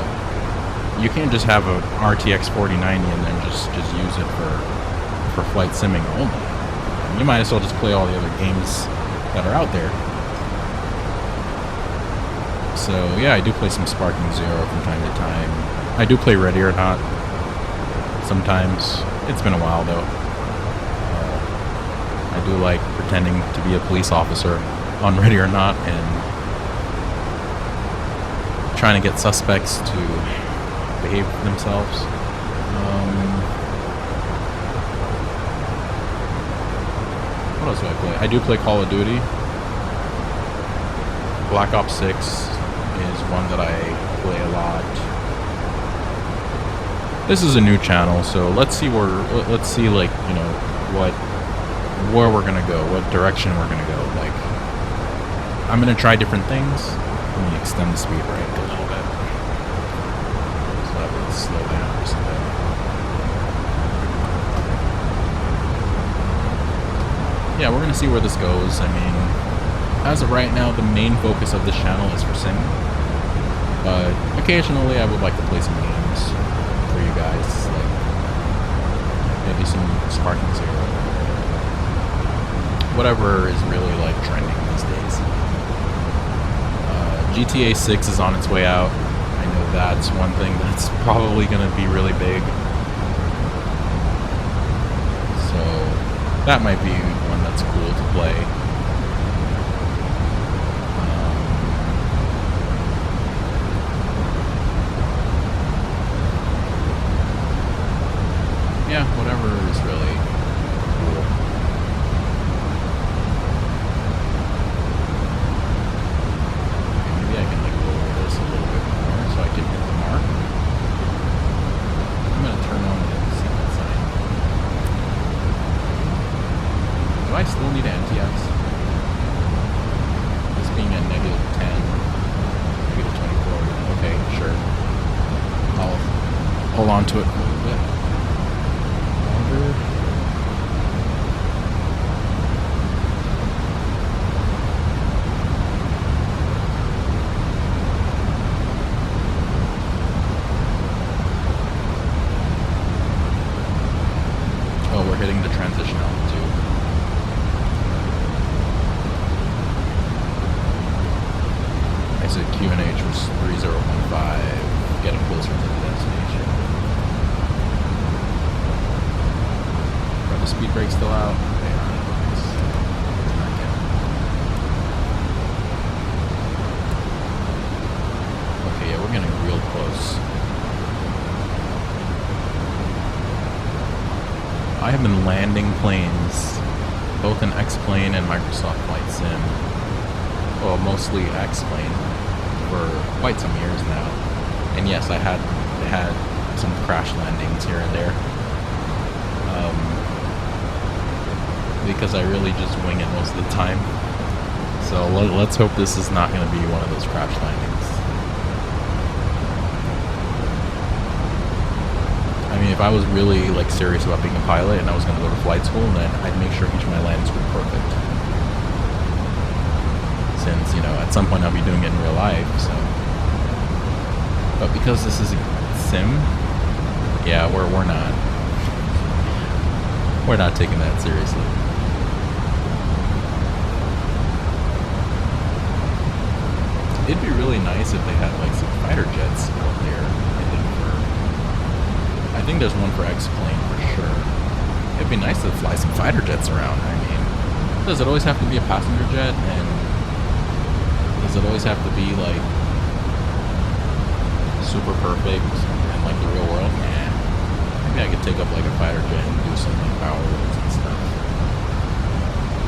You can't just have a RTX 4090 and then just use it for flight simming only. You might as well just play all the other games that are out there. So yeah, I do play some Sparking Zero from time to time. I do play Ready or Not sometimes. It's been a while though. I do like pretending to be a police officer on Ready or Not and trying to get suspects to behave themselves. What else do I play? I do play Call of Duty. Black Ops 6 is one that I play a lot. This is a new channel, so let's see where we're gonna go, what direction we're gonna go. Like, I'm gonna try different things. Let me extend the speed brake a little bit so that would slow down just a bit. Yeah, we're gonna see where this goes. I mean, as of right now, the main focus of this channel is for sim. But occasionally I would like to play some games for you guys, like maybe some Sparking Zero. Whatever is really like trending these days. GTA 6 is on its way out. I know that's one thing that's probably going to be really big. So that might be one that's cool to play. Yeah, whatever is really cool. Okay, maybe I can like lower this a little bit more so I can hit the mark. I'm gonna turn on the seatbelt sign. Do I still need NTS? This being at -10, -24. Okay, sure. I'll hold on to it for a little bit. Oh, we're hitting the transition altitude. I said QNH was 3015, getting closer to the destination. Are the speed brakes still out? They are. Not yet. Okay, yeah, we're getting real close. I have been landing planes, both in X-Plane and Microsoft Flight Sim. Well, mostly X-Plane for quite some years now. And yes, I had some crash landings here and there. Because I really just wing it most of the time. So let's hope this is not going to be one of those crash landings. I mean, if I was really like serious about being a pilot and I was going to go to flight school, then I'd make sure each of my landings were perfect. Since, you know, at some point I'll be doing it in real life, so. But because this is a sim, yeah, we're not. We're not taking that seriously. It'd be really nice if they had like some fighter jets out there. I think there's one for X-Plane for sure. It'd be nice to fly some fighter jets around. I mean, does it always have to be a passenger jet? And does it always have to be like super perfect and like the real world? Nah. Maybe I could take up like a fighter jet and do some like power moves and stuff.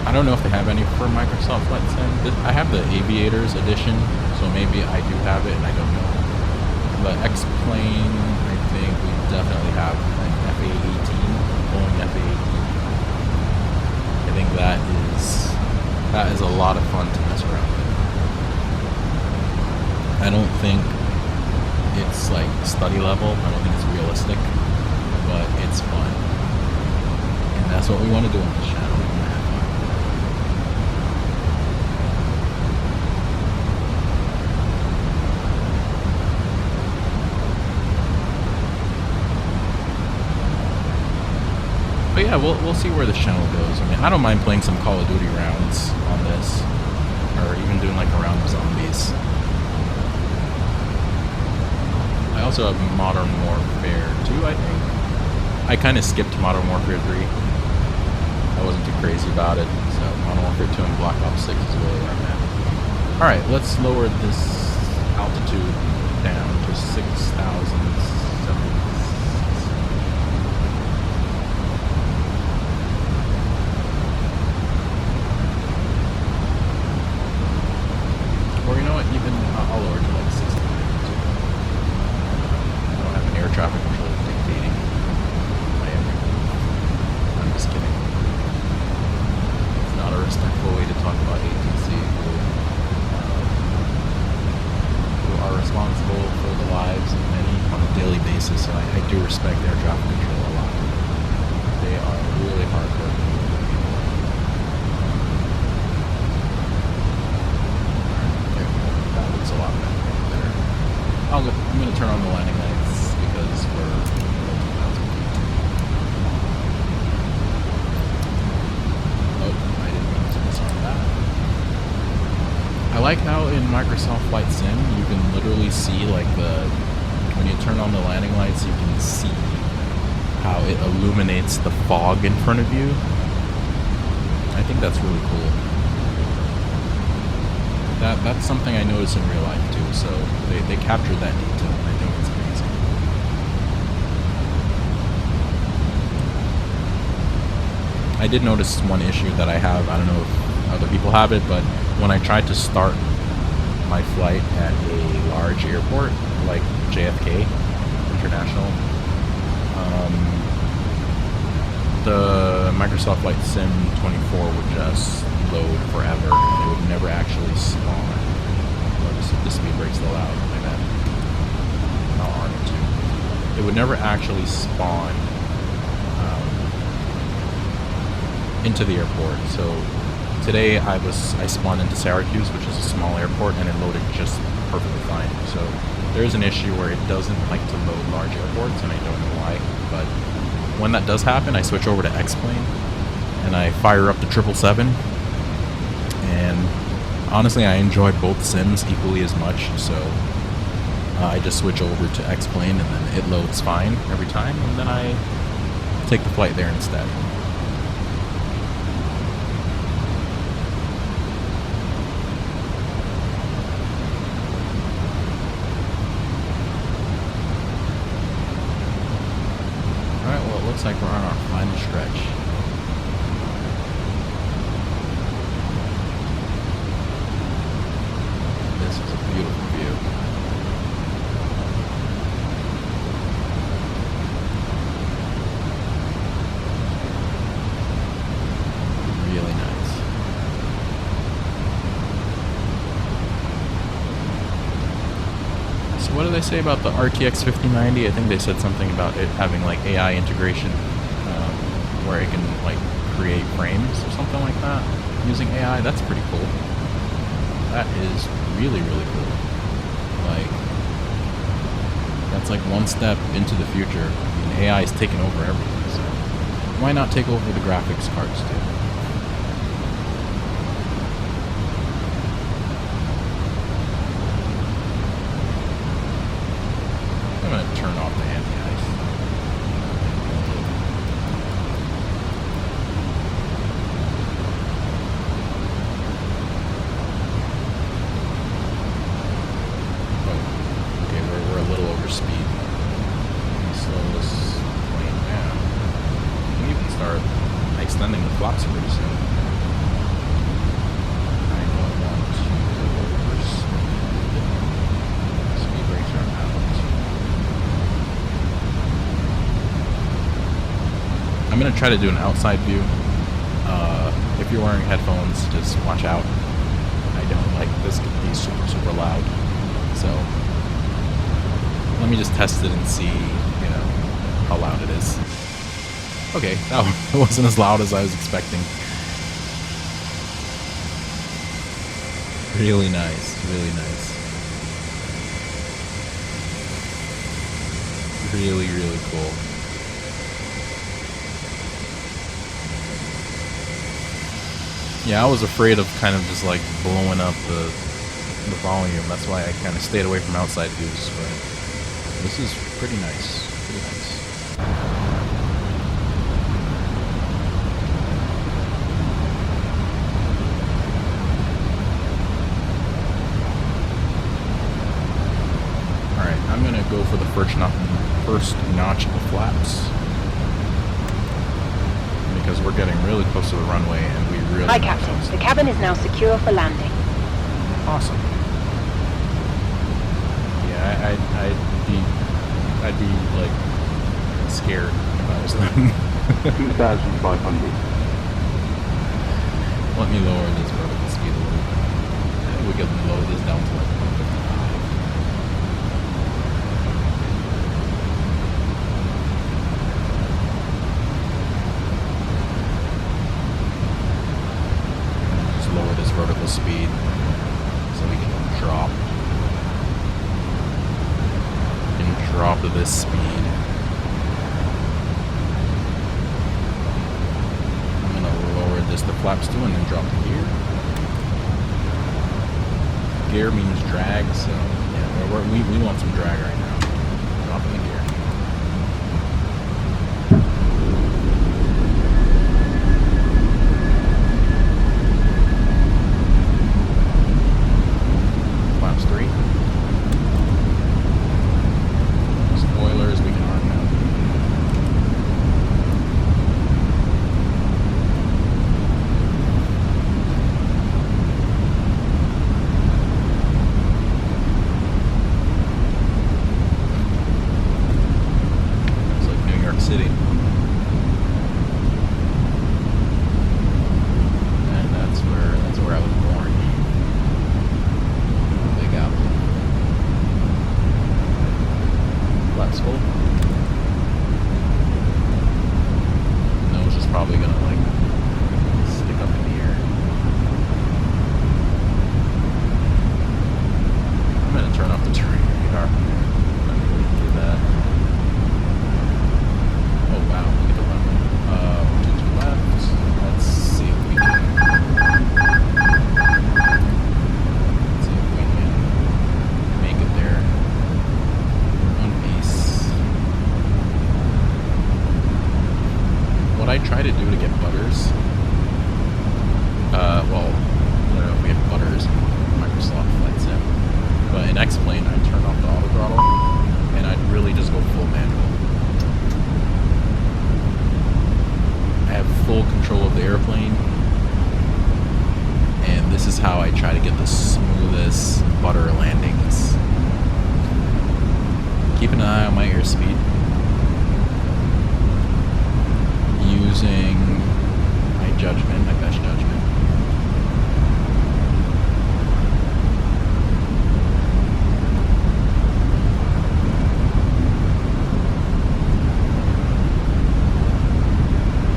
I don't know if they have any for Microsoft Flight Sim. I have the Aviators edition, so maybe I do have it and I don't know. But X-Plane, I think we definitely have an FA-18, Boeing FA-18. I think that is a lot of fun to mess around with. I don't think it's like study level. I don't think it's realistic, but it's fun, and that's what we want to do on this channel. We want to have fun. But yeah, we'll see where this channel goes. I mean, I don't mind playing some Call of Duty rounds on this, or even doing like a round of zombies. I also have Modern Warfare 2, I think. I kind of skipped Modern Warfare 3. I wasn't too crazy about it, so Modern Warfare 2 and Black Ops 6 is really where I'm at. Alright, let's lower this altitude down to 6,000. Or you know what, even I'll lower it to like 60. I don't have an air traffic control dictating my every move. I'm just kidding. It's not a respectful way to talk about ATC who are responsible for the lives of many on a daily basis, so I do respect air traffic control a lot. They are really hard working. I'm gonna turn on the landing lights because we're. Oh, I didn't mean to miss on that. I like how in Microsoft Flight Sim you can literally see like when you turn on the landing lights, you can see how it illuminates the fog in front of you. I think that's really cool. That's something I noticed in real life too, so they captured that detail, and I think it's amazing. I did notice one issue that I have, I don't know if other people have it, but when I tried to start my flight at a large airport, like JFK International, the Microsoft Flight Sim 24 would just load forever, and it would never actually spawn. Oh, the speed break's still out, like that. Oh, R2. It would never actually spawn into the airport. So today I spawned into Syracuse, which is a small airport, and it loaded just perfectly fine. So there's an issue where it doesn't like to load large airports, and I don't know why, but when that does happen, I switch over to X-Plane and I fire up the 777, and honestly I enjoy both sims equally as much, so I just switch over to X-Plane, and then it loads fine every time, and then I take the flight there instead. Looks like we're on our final stretch. This is a beautiful view. Really nice. So what do they say about the RTX 5090? I think they said something about it having like AI integration, where it can like create frames or something like that using AI. That's pretty cool. That is really, really cool. Like, that's like one step into the future. I mean, AI is taking over everything, so why not take over the graphics cards too? I'm gonna turn off the anti-ice. Speed. Slow this plane down. We can even start extending the flaps pretty soon. I don't want to overspeed. Speed brakes are out. I'm going to try to do an outside view. If you're wearing headphones, just watch out. I don't like this to be super, super loud. So let me just test it and see, how loud it is. Okay, that wasn't as loud as I was expecting. Really nice, really nice. Really, really cool. Yeah, I was afraid of kind of just like blowing up the volume. That's why I kind of stayed away from outside views, but this is pretty nice, pretty nice. Alright, I'm gonna go for the first notch of the flaps, because we're getting really close to the runway and we really... Hi, Captain. The cabin is now secure for landing. Awesome. Yeah, I'd be like scared if I was them. 2,500. Let me lower this vertical speed a little bit. We can lower this down to like 155. Just lower this vertical speed so we can drop. this speed. I'm gonna lower this to flaps 2 and then drop the gear. Gear means drag, so yeah, we want some drag right now. Dropping the gear. Flaps 3. Spoilers, we can arm now. It's like New York City. And that's where I was born. Big Apple. Flaps full. Nose is probably gonna like stick up in the air. I'm gonna turn off the terrain radar. Let me do that. Oh wow, look at the runway. 2 left. Let's see if we can. Let's see if we can make it there. One piece. What I try to do to get butters, well, I don't know if we have butters in Microsoft Flight Sim, but in X-Plane I turn off the auto throttle, and I'd really just go full manual. I have full control of the airplane, and this is how I try to get the smoothest butter landings. Keep an eye on my airspeed. Using my judgment, my best judgment.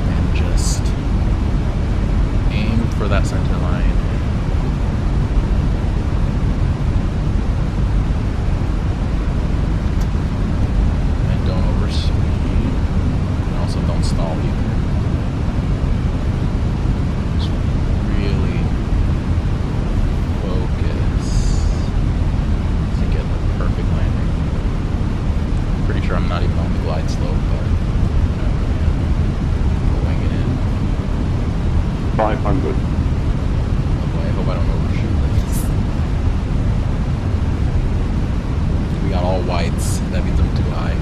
And just aim for that center line. And don't overspeed. And also don't stall either. Just really focus to get the perfect landing. Pretty sure I'm not even on the glide slope, but we'll wing it in. 500. Oh boy, I hope I don't overshoot this. We got all whites. That means I'm too high.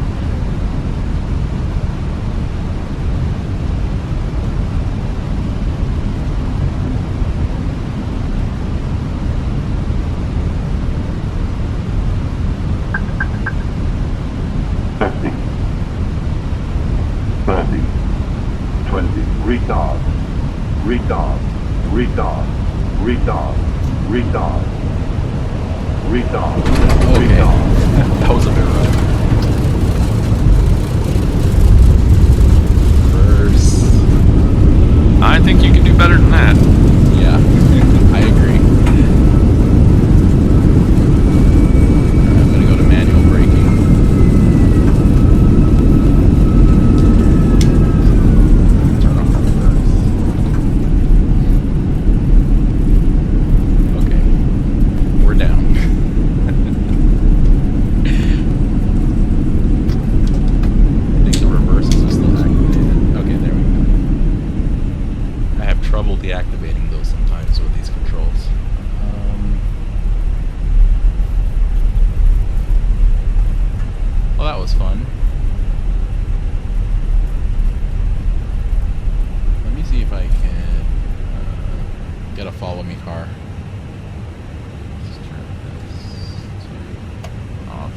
Retard. Retard. Retard. Retard. Retard. Retard. Okay. Retard. That was a bit rough. First. I think you can do better than that. Yeah, I agree. I'm gonna go to manual braking. Turn off reverse. Okay, we're down. I think the reverses are still activated. Okay, there we go. I have trouble deactivating those sometimes with these controls. Well, that was fun. Let me see if I can get a follow me car. Let's turn this to off.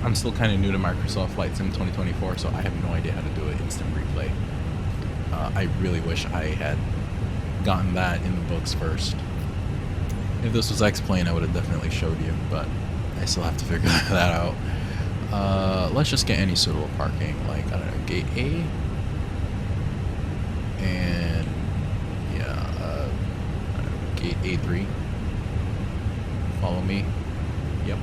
I'm still kind of new to Microsoft Flight Sim 2024, so I have no idea how to do it instant replay. I really wish I had gotten that in the books first. If this was X-Plane, I would have definitely showed you, but I still have to figure that out. Let's just get any suitable parking, like, I don't know, gate A. And, yeah, I don't know, gate A3. Follow me. Yep.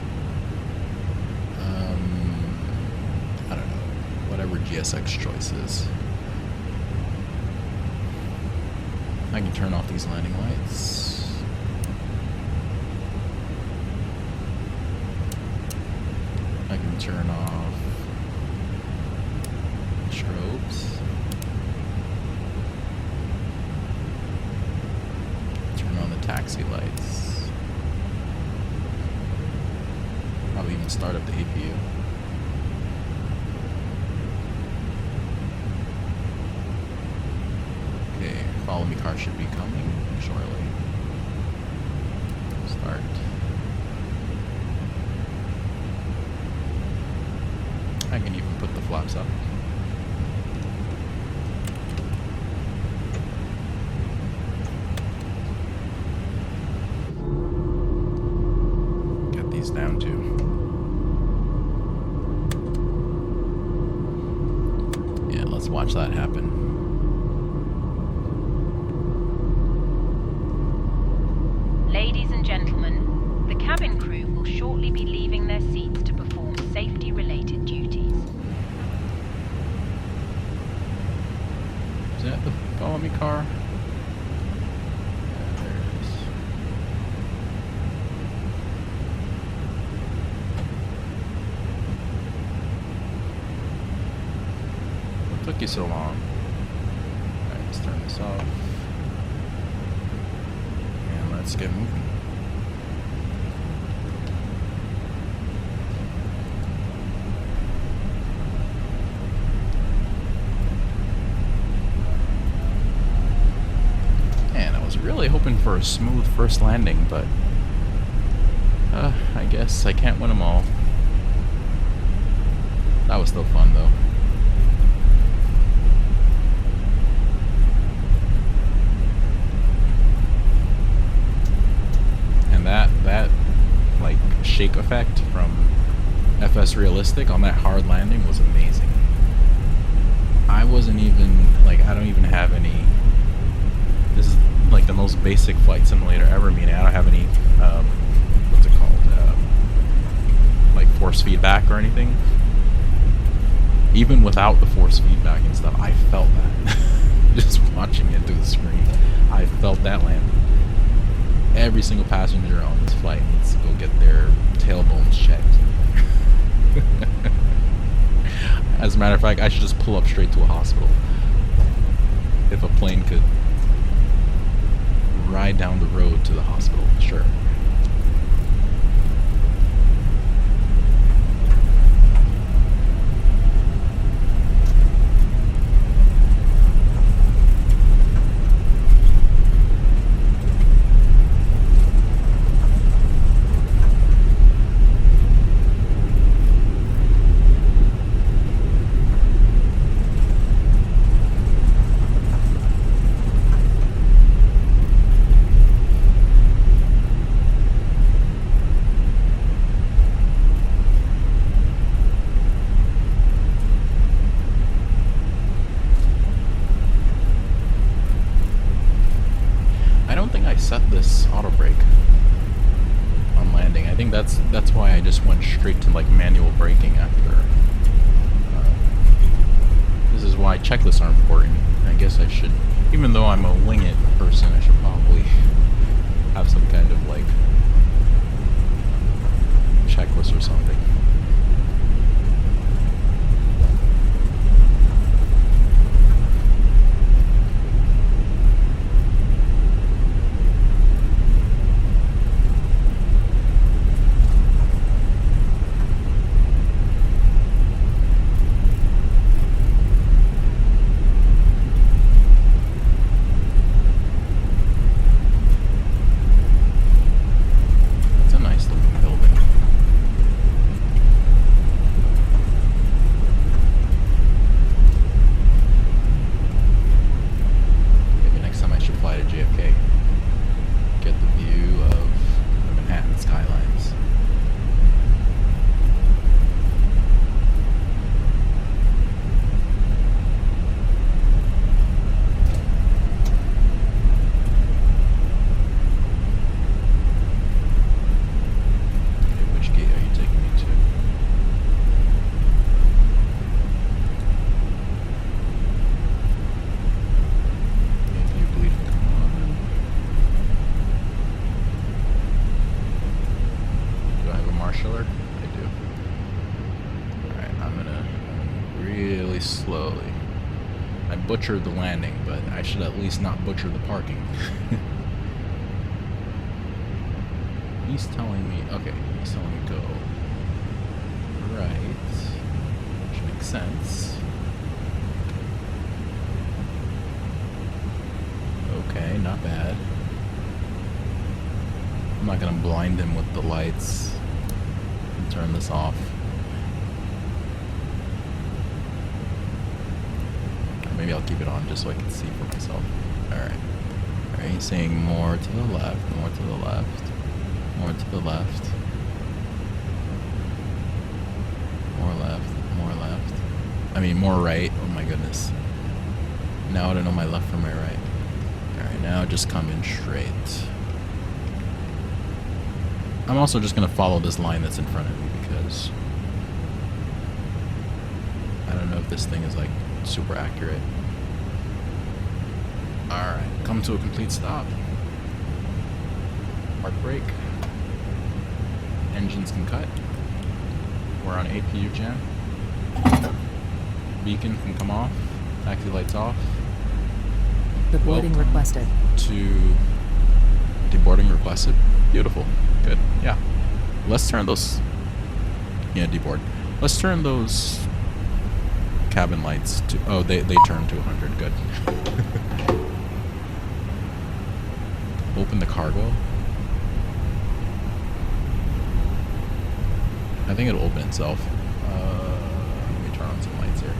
GSX choices. I can turn off these landing lights. I can turn off strobes. Turn on the taxi lights. Probably even start up the APU. Okay, follow me car should be coming shortly. Start. I can even put the flaps up. Get these down too. Yeah, let's watch that happen. Ladies and gentlemen, the cabin crew will shortly be leaving their seats to perform safety-related duties. Is that the follow me car? Yeah, there it is. What took you so long? Alright, let's turn this off. And let's get moving. Really hoping for a smooth first landing, but I guess I can't win them all. That was still fun though. And that like shake effect from FS Realistic on that hard landing was amazing. I wasn't even like, I don't even have any. This is like the most basic flight simulator ever, meaning I don't have any, what's it called, like force feedback or anything. Even without the force feedback and stuff, I felt that. Just watching it through the screen, I felt that landing. Every single passenger on this flight needs to go get their tailbones checked. As a matter of fact, I should just pull up straight to a hospital. If a plane could ride down the road to the hospital, sure. Set this auto brake on landing. I think that's why I just went straight to like manual braking after. This is why checklists are important. I guess I should, even though I'm a wing it person, I should probably have some kind of like checklist or something. chiller? I do. Alright, I'm gonna really slowly. I butchered the landing, but I should at least not butcher the parking. He's telling me, okay, he's telling me go right, which makes sense. Okay, not bad. I'm not gonna blind him with the lights and turn this off. Or maybe I'll keep it on just so I can see for myself. Alright. Alright, he's saying more to the left, more to the left, more to the left. More left, more left. I mean, more right. Oh my goodness. Now I don't know my left from my right. Alright, now just come in straight. I'm also just going to follow this line that's in front of me because I don't know if this thing is like super accurate. Alright, come to a complete stop. Park brake. Engines can cut. We're on APU jam. Beacon can come off. Taxi lights off. Deboarding Welcome requested. to deboarding requested. Beautiful. Good. Yeah. Let's turn those. Yeah, deboard. Let's turn those cabin lights to. Oh, they turn to 100. Good. Open the cargo. I think it'll open itself. Let me turn on some lights here.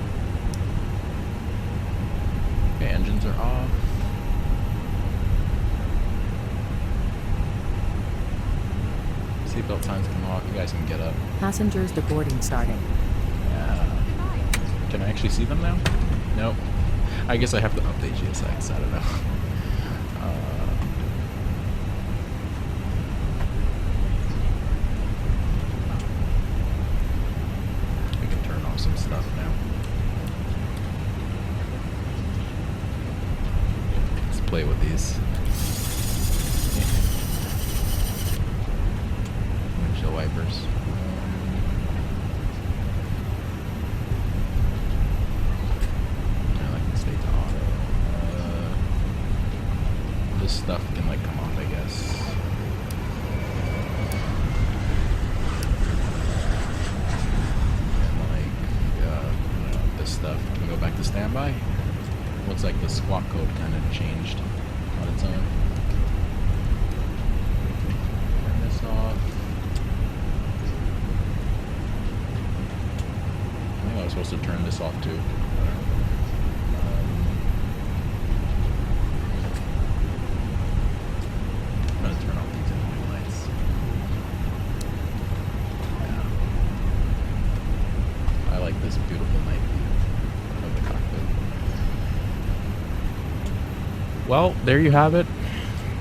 Okay, engines are off. Seatbelt signs come off. You guys can get up. Passengers deboarding starting. Yeah. Can I actually see them now? Nope. I guess I have to update GSX. I don't know. We can turn off some stuff now. Let's play with these. Windshield wipers. I like to stay to auto. This stuff can like come off, I guess. And like, this stuff can go back to standby. Looks like the squawk code kind of changed on its own. Turn this off. I think I was supposed to turn this off too. I'm gonna turn off these individual lights. Yeah. I like this beautiful night view of the cockpit. Well, there you have it.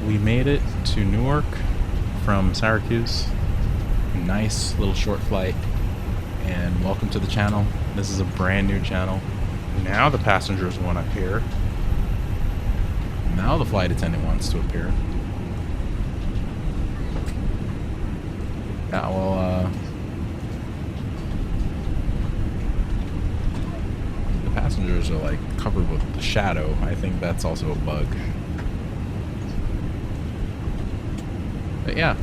We made it to Newark from Syracuse. Nice little short flight. And welcome to the channel. This is a brand new channel. Now the passengers want to appear. Now the flight attendant wants to appear. Yeah, well, the passengers are like covered with the shadow. I think that's also a bug. But yeah,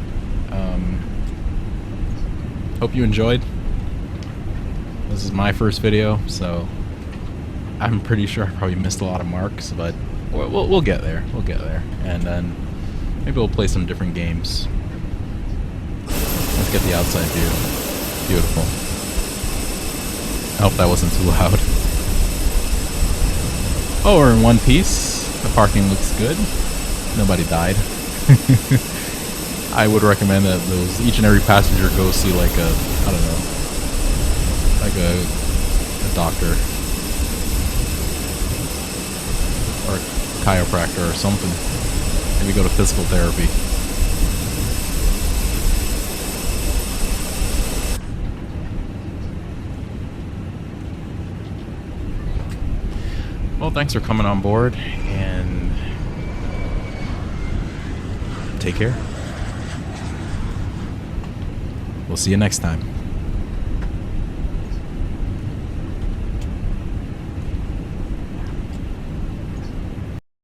hope you enjoyed. This is my first video, so I'm pretty sure I probably missed a lot of marks, but we'll get there. We'll get there, and then maybe we'll play some different games. Let's get the outside view. Beautiful. I hope that wasn't too loud. Oh, we're in one piece. The parking looks good. Nobody died. I would recommend that each and every passenger go see like a, I don't know, like a doctor or a chiropractor or something. Maybe go to physical therapy. Well, thanks for coming on board, and take care. We'll see you next time.